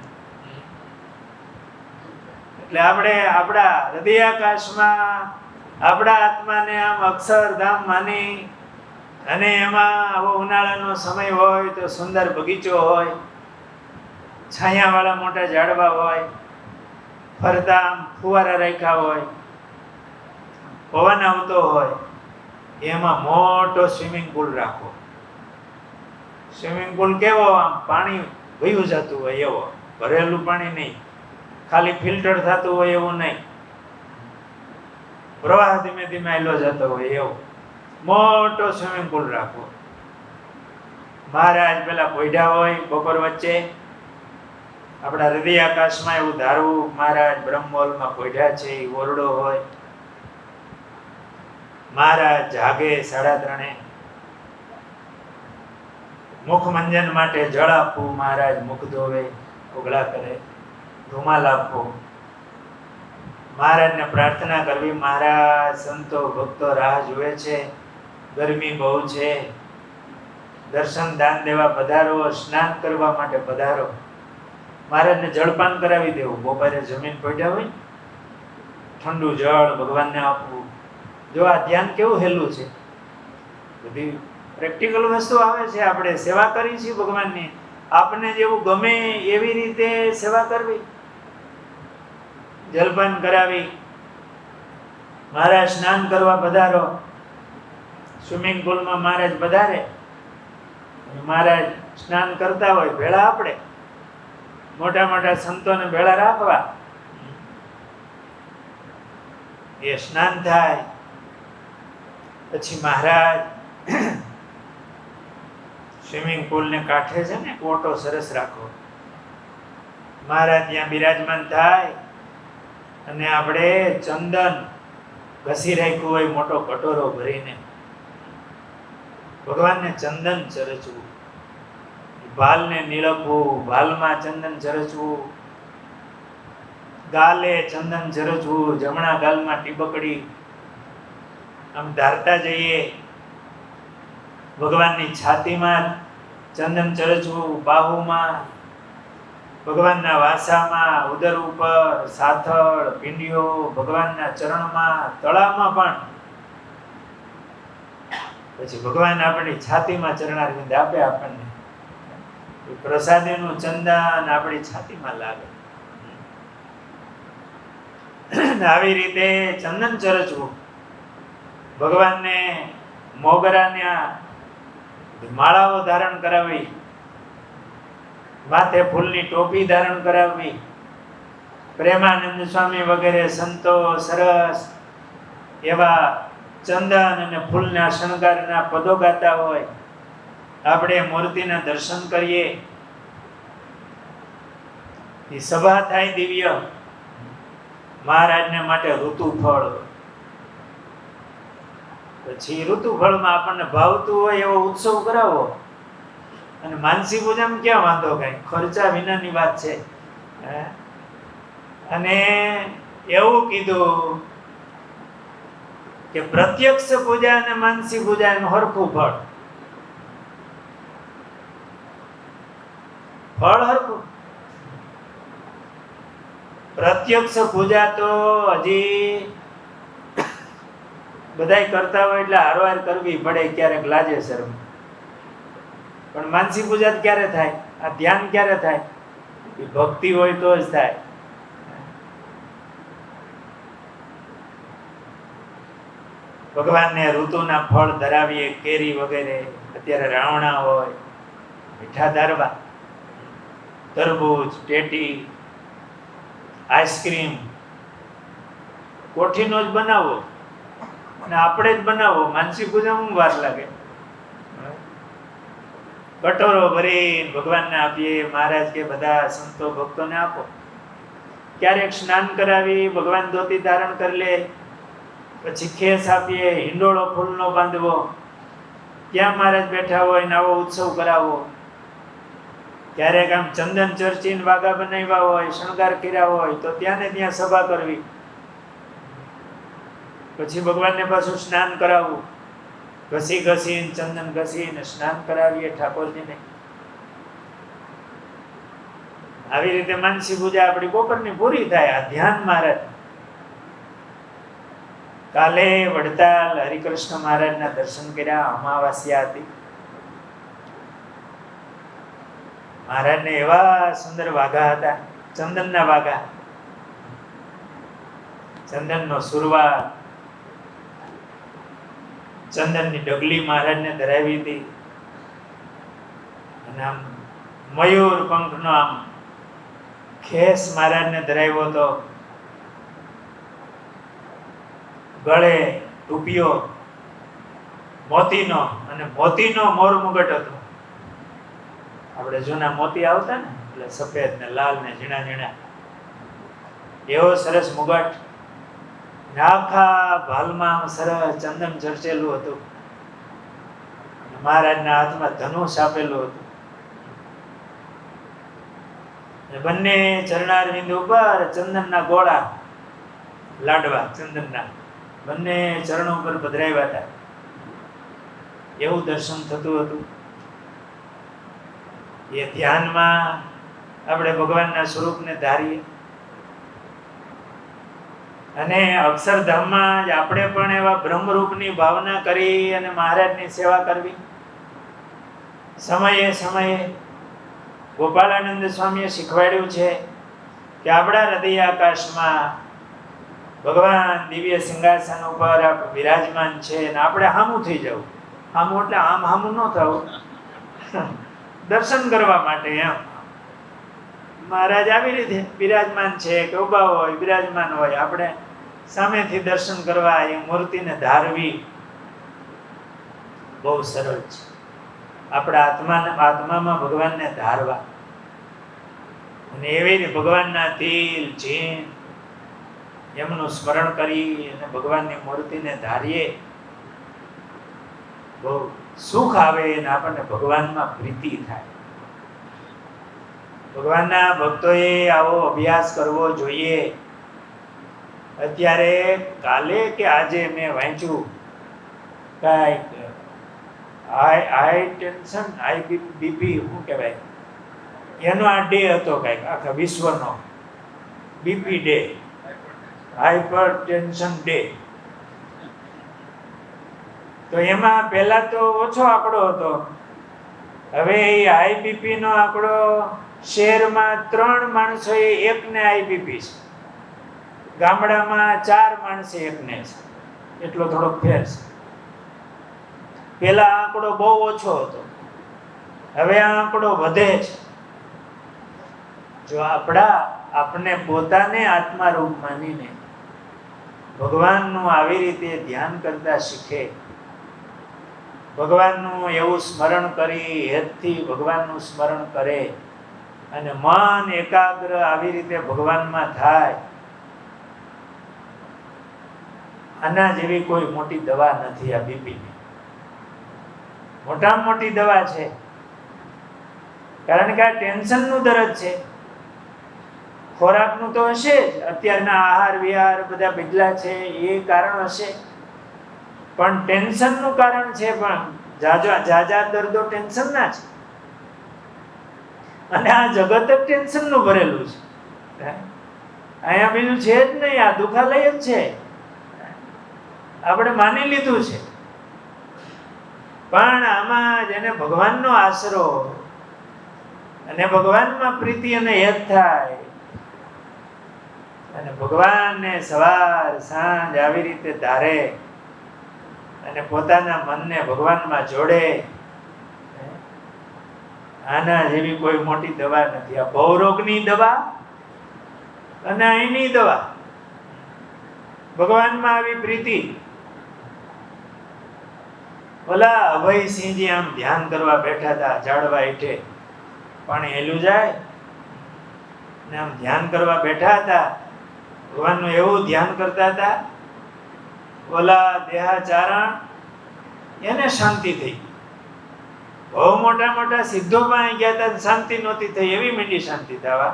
Speaker 1: એટલે આપણે આપણા હૃદયાકાશમાં આપણા આત્માને આમ અક્ષરધામ માની, અને એમાં આવો ઉનાળાનો સમય હોય તો સુંદર બગીચો હોય, છાયાવાળા મોટા ઝાડવા હોય, ફરતા આમ ફુવારા રાખ્યા હોય, પવન આવતો હોય, એમાં મોટો સ્વિમિંગ પુલ રાખો. સ્વિમિંગ પુલ કેવો, આમ પાણી વયું જતું હોય એવો, ભરેલું પાણી નહીં, ખાલી ફિલ્ટર થતું હોય એવું નહીં, પ્રવાહ ધીમે ધીમે આયલો જતો હોય એવો મોટો સ્વિમિંગ પુલ રાખવો. મહારાજ પેલા પોઢ્યા હોય બપોર વચ્ચે, આપણા હૃદય આકાશમાં એવું ધારવું મહારાજ બ્રહ્મમહોલમાં પોઢ્યા છે, એ ઓરડો હોય. મહારાજ જાગે 3:30, મુખ મંજન માટે જળ આપવું, મહારાજ મુખ ધોવે, ઉઘડા કરે, રૂમાલ આપવો. મહારાજને પ્રાર્થના કરવી, મહારાજ સંતો ભક્તો રાહ જુએ છે, ગરમી બહુ છે, દર્શન દાન દેવા પધારો, સ્નાન કરવા માટે પધારો. મહારાજને જળપાન કરાવી દેવું. બપોરે જમીન પડ્યા હોય, ઠંડુ જળ ભગવાનને આપવું. જો આ ધ્યાન કેવું હેલું છે, બધી પ્રેક્ટિકલ વસ્તુ આવે છે. આપણે સેવા કરી છે ભગવાનની, આપને જેવું ગમે એવી રીતે સેવા કરવી. જલપાન કરાવી, મહારાજ સ્નાન કરવા પધારો. સ્વિમિંગ પુલમાં મહારાજ પધારે, મહારાજ સ્નાન કરતા હોય ભેળા આપણે મોટા મોટા સંતોને ભેળા રાખવા. એ સ્નાન થાય પછી મહારાજ સ્વિમિંગ પુલ ને કાંઠે છે ને ઓટો સરસ રાખો. મહારાજ ત્યાં બિરાજમાન થાય અને આપણે ચંદન ઘસી રાખ્યું હોય મોટો કટોરો ભરીને, ભગવાનને ચંદન ચરચવું, ભાલને નીળકવું, ભાલમાં ચંદન ચરચવું, ગાલે ચંદન ચરચવું, જમણા ગાલમાં ટીબકડી આમ ધારતા જઈએ. ભગવાનની છાતીમાં ચંદન ચરચવું, બાહુમાં, ભગવાનના વાસામાં, ઉદર ઉપર, સાથળ, પિંડીઓ, ભગવાનના ચરણમાં, તળાવમાં પણ. પછી ભગવાન આપણી છાતીમાં ચરણારવિંદ આપે આપણને, પ્રસાદીનું ચંદન આપણી છાતીમાં લાગે. આવી રીતે ચંદન ચરચવું, ભગવાનને મોગરાના માળાઓ ધારણ કરાવી, માથે ફૂલની ટોપી ધારણ કરાવવી. પ્રેમાનંદ સ્વામી વગેરે સંતો સરસ એવા ચંદન અને ફૂલના શણગારના પદો ગાતા હોય. આપણે મૂર્તિના દર્શન કરીએ, એ સભા થાય દિવ્ય. મહારાજને માટે ઋતુફળ, પછી ઋતુફળમાં આપણને ભાવતું હોય એવો ઉત્સવ કરાવો. અને માનસી પૂજામાં ક્યાં વાંધો, કઈ ખર્ચા વિનાની વાત છે. અને એવું કીધું કે પ્રત્યક્ષ પૂજા અને માનસી પૂજા એનું હરખું ફળ હરખું. પ્રત્યક્ષ પૂજા તો હજી બધાય કરતા હોય એટલે હારવાર કરવી પડે, ક્યારેક લાજે શરમ. પણ માનસી પૂજા ક્યારે થાય? આ ધ્યાન ક્યારે થાય? એ ભક્તિ હોય તો જ થાય. ભગવાનને ઋતુના ફળ ધરાવીએ, કેરી વગેરે. અત્યારે રાવણા હોય, મીઠા દારવા, તરબૂચ, ટેટી, આઈસ્ક્રીમ, કોઠીનો જ બનાવો અને આપણે જ બનાવો. માનસી પૂજામાં વાર લાગે? કટોરો ભરી ભગવાનને આપીએ. મહારાજ કે બધા સંતો ભક્તોને આપો. ક્યારેક સ્નાન કરાવી, ભગવાન ધોતી ધારણ કરી લે, પછી ખેસ આપીએ, હિંડોળો ફૂલનો બાંધવો, ત્યાં મહારાજ બેઠા હોય ને આવો ઉત્સવ કરાવો. ક્યારેક આમ ચંદન ચર્ચીને વાઘા બનાવ્યા હોય, શણગાર કર્યા હોય, તો ત્યાં ને ત્યાં સભા કરવી. પછી ભગવાનને પાછું સ્નાન કરાવવું, ઘસીને ચંદન ઘસીને સ્નાન કરાવીએ ઠાકોરજીને. આવી રીતે માનસી પૂજા આપણી બપોરની પૂરી થાય. આ ધ્યાન મહારાજ. કાલે વડતાલ હરિકૃષ્ણ મહારાજના દર્શન કર્યા. અમાવાસ્યા હતી. મહારાજને એવા સુંદર વાઘા હતા, ચંદનના વાઘા, ચંદનનો સુરવા, ચંદનની ડગલી મહારાજને ધરાવી હતી. અને આમ મયુર પંખનો આમ ખેસ મહારાજને ધરાવ્યો હતો. ગળે ટૂપિયો મોતીનો, અને મોતીનો મોર મુગટ હતો. આપણે જૂના મોતી આવતા ને, એટલે સફેદ ને લાલ ને ઝીણા ઝીણા, એવો સરસ મુગટ. આખા ભાલમાં સરસ ચંદન ચર્ચેલું હતું. મહારાજના હાથમાં ધનુષ આપેલું હતું. બંને ચરણારવિંદ ઉપર ચંદનના ગોળા, લાડવા ચંદનના, બંને ચરણો ઉપર પધરાવ્યા હતા. એવું દર્શન થતું હતું. એ ધ્યાનમાં આપણે ભગવાનના સ્વરૂપને ધારીએ. અને અક્ષરધામમાં જ આપણે પણ એવા બ્રહ્મરૂપની ભાવના કરી અને મહારાજની સેવા કરવી. સમયે સમયે ગોપાળાનંદ સ્વામીએ શીખવાડ્યું છે કે આપણા હૃદય આકાશમાં ભગવાન દિવ્ય સિંહાસન ઉપર વિરાજમાન છે, અને આપણે હામું થઈ જવું. હામું એટલે આમ હામું ન થવું, દર્શન કરવા માટે. એમ મહારાજ આવી રીતે બિરાજમાન છે કે ઉભા હોય, બિરાજમાન હોય, આપણે સામેથી દર્શન કરવા, એ મૂર્તિને ધારવી બહુ સરળ છે. આપણા આત્મામાં ભગવાનને ધારવા, અને એવી ભગવાનના તિલ ચિહ્ન એમનું સ્મરણ કરી અને ભગવાનની મૂર્તિને ધારીએ, બહુ સુખ આવે અને આપણને ભગવાનમાં પ્રીતિ થાય. ભગવાનના ભક્તોએ આવો અભ્યાસ કરવો જોઈએ. અત્યારે કાલે કે આજે મેં વાંચ્યું, કાંઈક હાઈ ટેન્શન, હાઈ બીપી, શું કહેવાય, એનો આ ડે હતો કાંઈક આખા વિશ્વનો BP day, hyper tension day. તો એમાં પહેલા તો ઓછો આંકડો હતો, હવે એ હાઈ બીપી નો આંકડો શહેરમાં 3 માણસોએ એકને હાઈ બીપી છે, ગામડામાં 4 માણસે એકને છે. એટલો થોડોક ફેર છે. પેલા આંકડો બહુ ઓછો હતો, હવે આ આંકડો વધે છે. જો આપણે પોતાને આત્મારૂપ માનીને ભગવાનનું આવી રીતે ધ્યાન કરતા શીખે, ભગવાનનું એવું સ્મરણ કરી, હેતથી ભગવાનનું સ્મરણ કરે, અને મન એકાગ્ર આવી રીતે ભગવાનમાં થાય, આના જેવી કોઈ મોટી દવા નથી આ બીપીની. મોટામાં મોટી દવા છે, કારણ કે આ ટેન્શનનું દર્દ છે. ખોરાકનું તો હશે જ, અત્યારના આહાર વિહાર બધા બદલા છે એ કારણ હશે, પણ ટેન્શનનું કારણ છે. પણ જાજા દર્દો ટેન્શનના છે, અને આ જગત જ ટેન્શનનું ભરેલું છે. અહીંયા બીજું છે જ નહીં, આ દુખાલય જ છે. આપણે માની લીધું છે, પણ આમાં જેને ભગવાનનો આશરો અને ભગવાનમાં પ્રીતિ અને હેત થાય, અને ભગવાનને સવાર સાંજ આવી રીતે ધારે અને પોતાના મનને ભગવાનમાં જોડે, આના જેવી કોઈ મોટી દવા નથી. આ ભવરોગની દવા અને અહીંની દવા, ભગવાનમાં આવી પ્રીતિ. ઓલા અભયસિંહજી આમ ધ્યાન કરવા બેઠા હતા ઝાડવા હેઠે, પાણી હેલું જાય ને આમ ધ્યાન કરવા બેઠા હતા. ભગવાનનું એવું ધ્યાન કરતા હતા, ઓલા દેહાચારણ એને શાંતિ થઈ. બહુ મોટા મોટા સિદ્ધો પાસે ગયા હતા, શાંતિ નહોતી થઈ, એવી મીંડી શાંતિ થવા.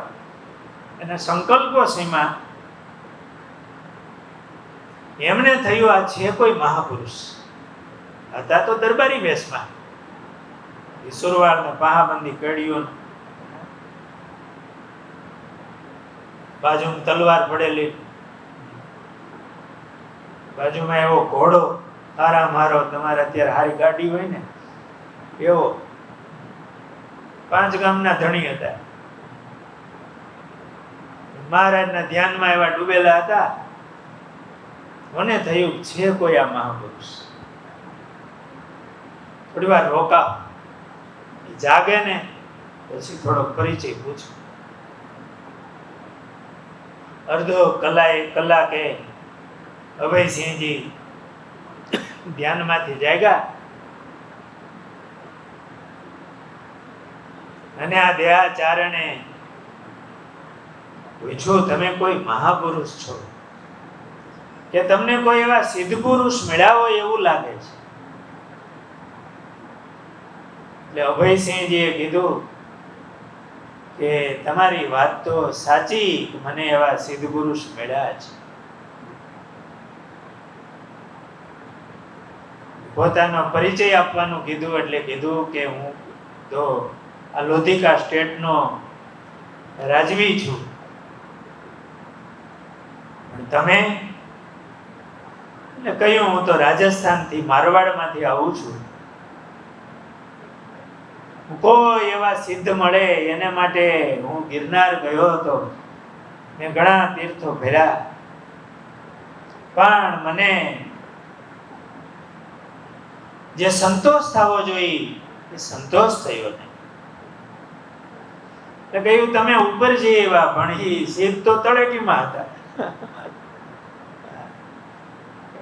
Speaker 1: એના સંકલ્પો સીમા. એમને થયું આ છે કોઈ મહાપુરુષ. હતા તો દરબારી વેશમાં, ઈશ્વરવાળ ને પાહાબંધી કડીઓ, બાજુમાં તલવાર પડેલી, બાજુમાં એવો ઘોડો, હારા મારો, તમારે અત્યારે હારી ગાડી હોય ને એવો. 5 ગામના ધણી હતા. મહારાજના ધ્યાનમાં એવા ડૂબેલા હતા. મને થયું છે કોઈ આ મહાપુરુષ. થોડી વાર રોકાવ, જાગે ને પછી થોડો પરિચય પૂછો. અડધો કલાકે અભયસિંહજી ધ્યાનમાંથી જાગ્યા, અને આ દેહાચારણે પૂછ્યું, તમે કોઈ મહાપુરુષ છો કે તમને કોઈ એવા સિદ્ધ પુરુષ મળ્યા હોય એવું લાગે છે? એટલે અભયસિંહજીએ કીધું કે તમારી વાત તો સાચી, મને એવા સિદ્ધ પુરુષ મળ્યા છે. પોતાનો પરિચય આપવાનું કીધું, એટલે કીધું કે હું તો આ લોધિકા સ્ટેટનો રાજવી છું. તમે? એટલે કહ્યું હું તો રાજસ્થાનથી, મારવાડમાંથી આવું છું. કોઈ એવા સિદ્ધ મળે એને માટે હું ગિરનાર ગયો હતો, મેં ઘણા તીર્થો ફેર્યા, પણ મને જે સંતોષ થવો જોઈએ એ સંતોષ થયો નહીં. એટલે કહ્યું તમે ઉપર જઈ એવા, પણ એ સિદ્ધ તો તળેટીમાં હતા.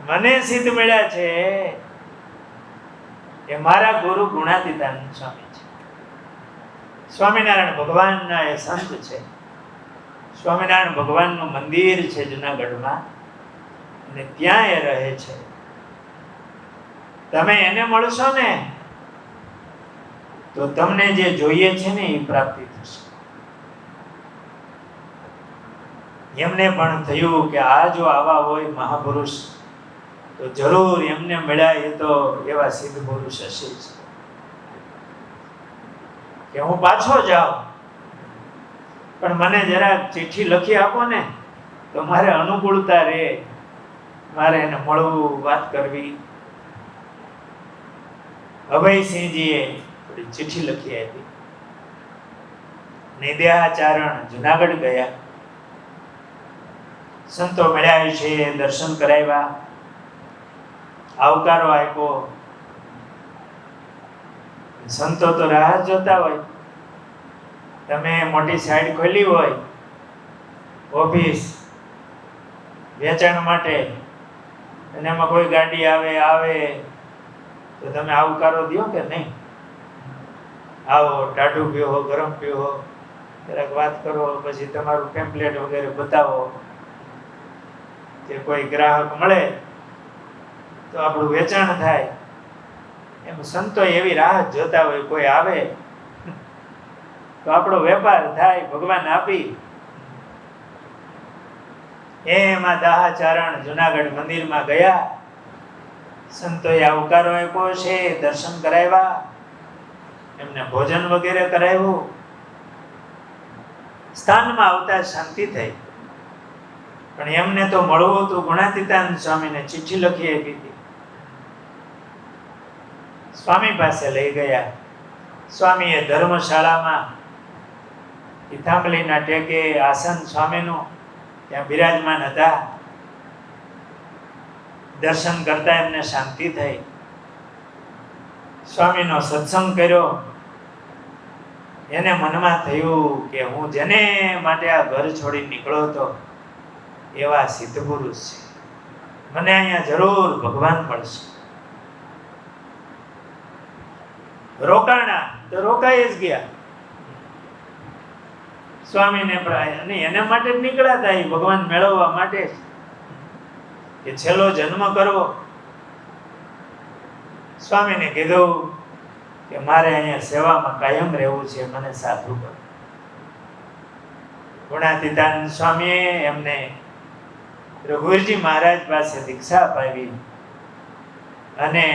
Speaker 1: મને સિદ્ધ મળ્યા છે એ મારા ગુરુ ગુણાતીતાનંદ સ્વામી છે. સ્વામિનારાયણ ભગવાનના એ સંત છે. સ્વામિનારાયણ ભગવાનનું મંદિર છે જુનાગઢમાં, અને ત્યાં એ રહે છે. તમે એને મળશો ને તો તમને જે જોઈએ છે ને એ પ્રાપ્તિ થશે. એમને પણ થયું કે આ જો આવા હોય મહાપુરુષ તો જરૂર એમને મળ્યા, એ તો એવા સિદ્ધ પુરુષ હશે જ, કે હું પાછો જાઉં, પણ મને જરા ચિઠ્ઠી લખી આપો ને તો મારે અનુકૂળતા રહે, મારે એને મળવું, વાત કરવી. અભયસિંહજીએ થોડી ચિઠ્ઠી લખી આપી. નિદેહાચારણ જુનાગઢ ગયા, સંતો મળ્યા છે, દર્શન કરાવ્યા, આવકારો આપ્યો. સંતો તો રાહ જોતા હોય, તમે મોટી સાઈડ ખોલી હોય ઓફિસ વેચાણ માટે, અને એમાં કોઈ ગાડી આવે તો તમે આવકારો દો કે નહીં? આવો, ટાઢું પીવો, ગરમ પીવો, જરાક વાત કરો, પછી તમારું ટેમ્પલેટ વગેરે બતાવો. કે કોઈ ગ્રાહક મળે તો આપણું વેચાણ થાય. એમ સંતો એવી રાહ જોતા હોય, કોઈ આવે તો આપણો વેપાર થાય, ભગવાન આપી. એમાં દાહાચારણ જુનાગઢ મંદિરમાં ગયા, સંતોએ આવકારો આપ્યો છે, દર્શન કરાવ્યા, એમને ભોજન વગેરે કરાવ્યું. સ્થાનમાં આવતા શાંતિ થઈ. પણ એમને તો મળવું હતું. ગુણાતીતાનંદ સ્વામીને ચિઠ્ઠી લખી આપી હતી. સ્વામી પાસે લઈ ગયા. સ્વામીએ ધર્મશાળામાં પિતાંબલીના ટેકે આસન સ્વામીનું ત્યાં બિરાજમાન હતા. દર્શન કરતા એમને શાંતિ થઈ. સ્વામીનો સત્સંગ કર્યો. એને મનમાં થયું કે હું જેને માટે આ ઘર છોડી નીકળ્યો હતો એવા સિદ્ધ પુરુષ છે, મને અહીંયા જરૂર ભગવાન મળશે. રોકાણા તો રોકાઈ જ ગયા. સ્વામીને અને એના માટે જ નીકળ્યા હતા, એ ભગવાન મેળવવા માટે જ, કે છેલ્લો જન્મ કરવો. સ્વામીને કીધું કે મારે અહીંયા સેવામાં કાયમ રહેવું છે, મને સાધુ કરો. ગુણાતીતાનંદ સ્વામીએ એમને રઘુવીરજી મહારાજ પાસે દીક્ષા અપાવી અને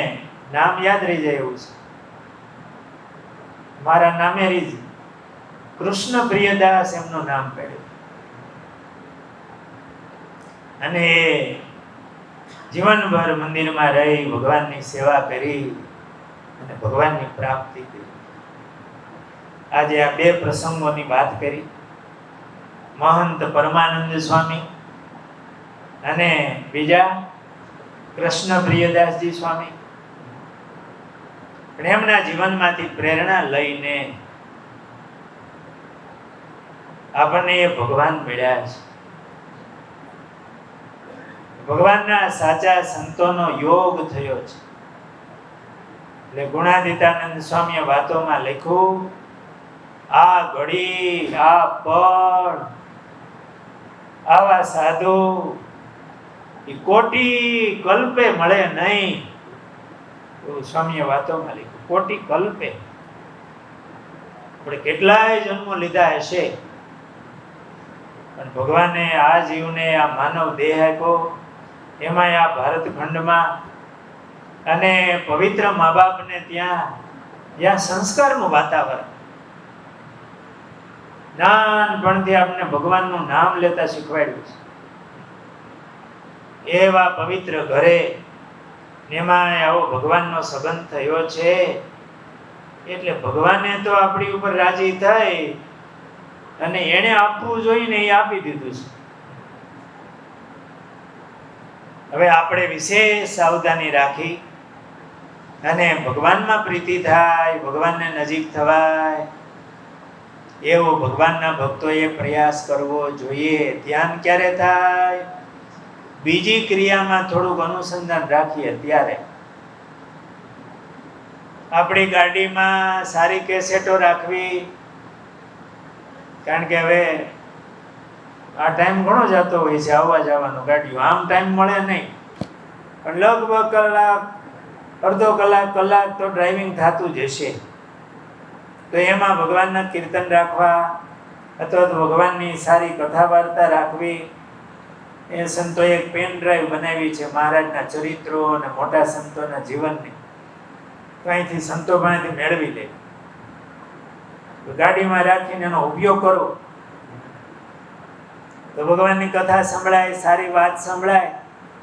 Speaker 1: નામ યાદ રહી જાય એવું છે. મારા નામે રીજ કૃષ્ણ પ્રિયદાસ એમનું નામ પડ્યું. અને જીવનભર મંદિરમાં રહી ભગવાનની સેવા કરી અને ભગવાનની પ્રાપ્તિ કરી. આજે આ બે પ્રસંગોની વાત કરી. મહંત પરમાનંદ સ્વામી અને બીજા કૃષ્ણ પ્રિયદાસજી સ્વામી. એમના જીવનમાંથી પ્રેરણા લઈને આપણને એ ભગવાન મળ્યા છે. ભગવાનના સાચા સંતોનો યોગ થયો છે. એટલે ગુણાતીતાનંદ સ્વામીએ વાતોમાં લખ્યું, આ ઘડી, આ પળ, આવા સાધુ એ કોટી કલ્પે મળે નહીં. એવું સ્વામીએ વાતોમાં લખ્યું. કોટી કલ્પે. આપણે કેટલાય જન્મો લીધા હશે, પણ ભગવાને આ જીવને આ માનવ દેહ આપ્યો, એમાં આ ભારત ખંડમાં, અને પવિત્ર મા બાપને ત્યાં સંસ્કારનું વાતાવરણ, નાનપણથી આપણે ભગવાનનું નામ લેતા શીખવાડ્યું છે. એવા પવિત્ર ઘરે એમાં આવો ભગવાનનો સંબંધ થયો છે, એટલે ભગવાને તો આપણી ઉપર રાજી થઈ અને એને આપવું જોઈને એ આપી દીધું છે. હવે આપણે વિશેષ સાવધાની રાખી અને ભગવાનમાં પ્રીતિ થાય, ભગવાનને નજીક થવાય એવો ભગવાનના ભક્તોએ પ્રયાસ કરવો જોઈએ. ધ્યાન ક્યારે થાય? બીજી ક્રિયામાં થોડુંક અનુસંધાન રાખીએ ત્યારે. આપણી ગાડીમાં સારી કેસેટો રાખવી, કારણ કે હવે આ ટાઈમ ઘણો જતો હોય છે આવવા જવાનો ગાડીઓ. આમ ટાઈમ મળે નહીં, પણ લગભગ કલાક, અડધો કલાક, કલાક તો ડ્રાઇવિંગ થતું જ હશે. તો એમાં ભગવાનના કીર્તન રાખવા અથવા તો ભગવાનની સારી કથા વાર્તા રાખવી. એ સંતોએ એક પેન ડ્રાઈવ બનાવી છે મહારાજના ચરિત્રો અને મોટા સંતોના જીવનની. અહીંથી સંતો પાસેથી મેળવી લે, ગાડીમાં રાખીને એનો ઉપયોગ કરો તો ભગવાનની કથા સંભળાય, સારી વાત સંભળાય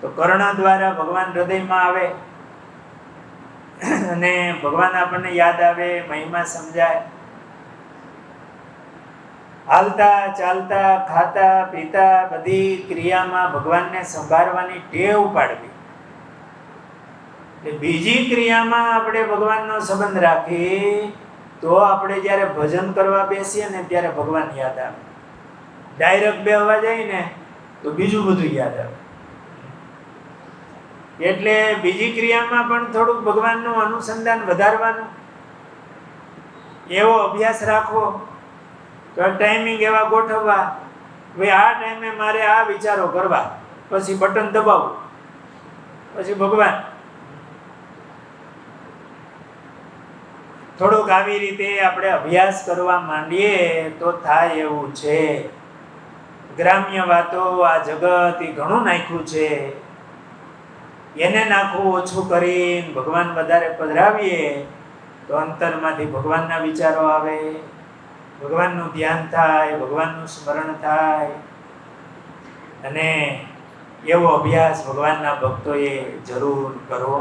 Speaker 1: તો કર્ણ દ્વારા ભગવાન હૃદયમાં આવે અને ભગવાન આપણને યાદ આવે, મહિમા સમજાય. હાલતા ચાલતા, ખાતા પીતા બધી ક્રિયામાં ભગવાનને સંભાળવાની ટેવ પાડવી. બીજી ક્રિયામાં આપણે ભગવાનનો સંબંધ રાખીએ તો આપણે જ્યારે ભજન કરવા બેસીએ ને ત્યારે ભગવાન યાદ આવે. ડાયરેક્ટ બેહવા જાય ને તો બીજું બધું યાદ આવે. એટલે બીજી ક્રિયામાં પણ થોડુંક ભગવાનનું અનુસંધાન વધારવાનું, એવો અભ્યાસ રાખવો. તો ટાઈમિંગ એવા ગોઠવવા, ભાઈ આ ટાઈમે મારે આ વિચારો કરવા, પછી બટન દબાવવું, પછી ભગવાન થોડુંક આવી રીતે આપણે અભ્યાસ કરવા માંડીએ તો થાય એવું છે. ગ્રામ્ય વાતો આ જગત એ ઘણું નાખ્યું છે, એને નાખવું ઓછું કરીને ભગવાન વધારે પધરાવીએ તો અંતરમાંથી ભગવાનના વિચારો આવે, ભગવાનનું ધ્યાન થાય, ભગવાનનું સ્મરણ થાય. અને એવો અભ્યાસ ભગવાનના ભક્તોએ જરૂર કરવો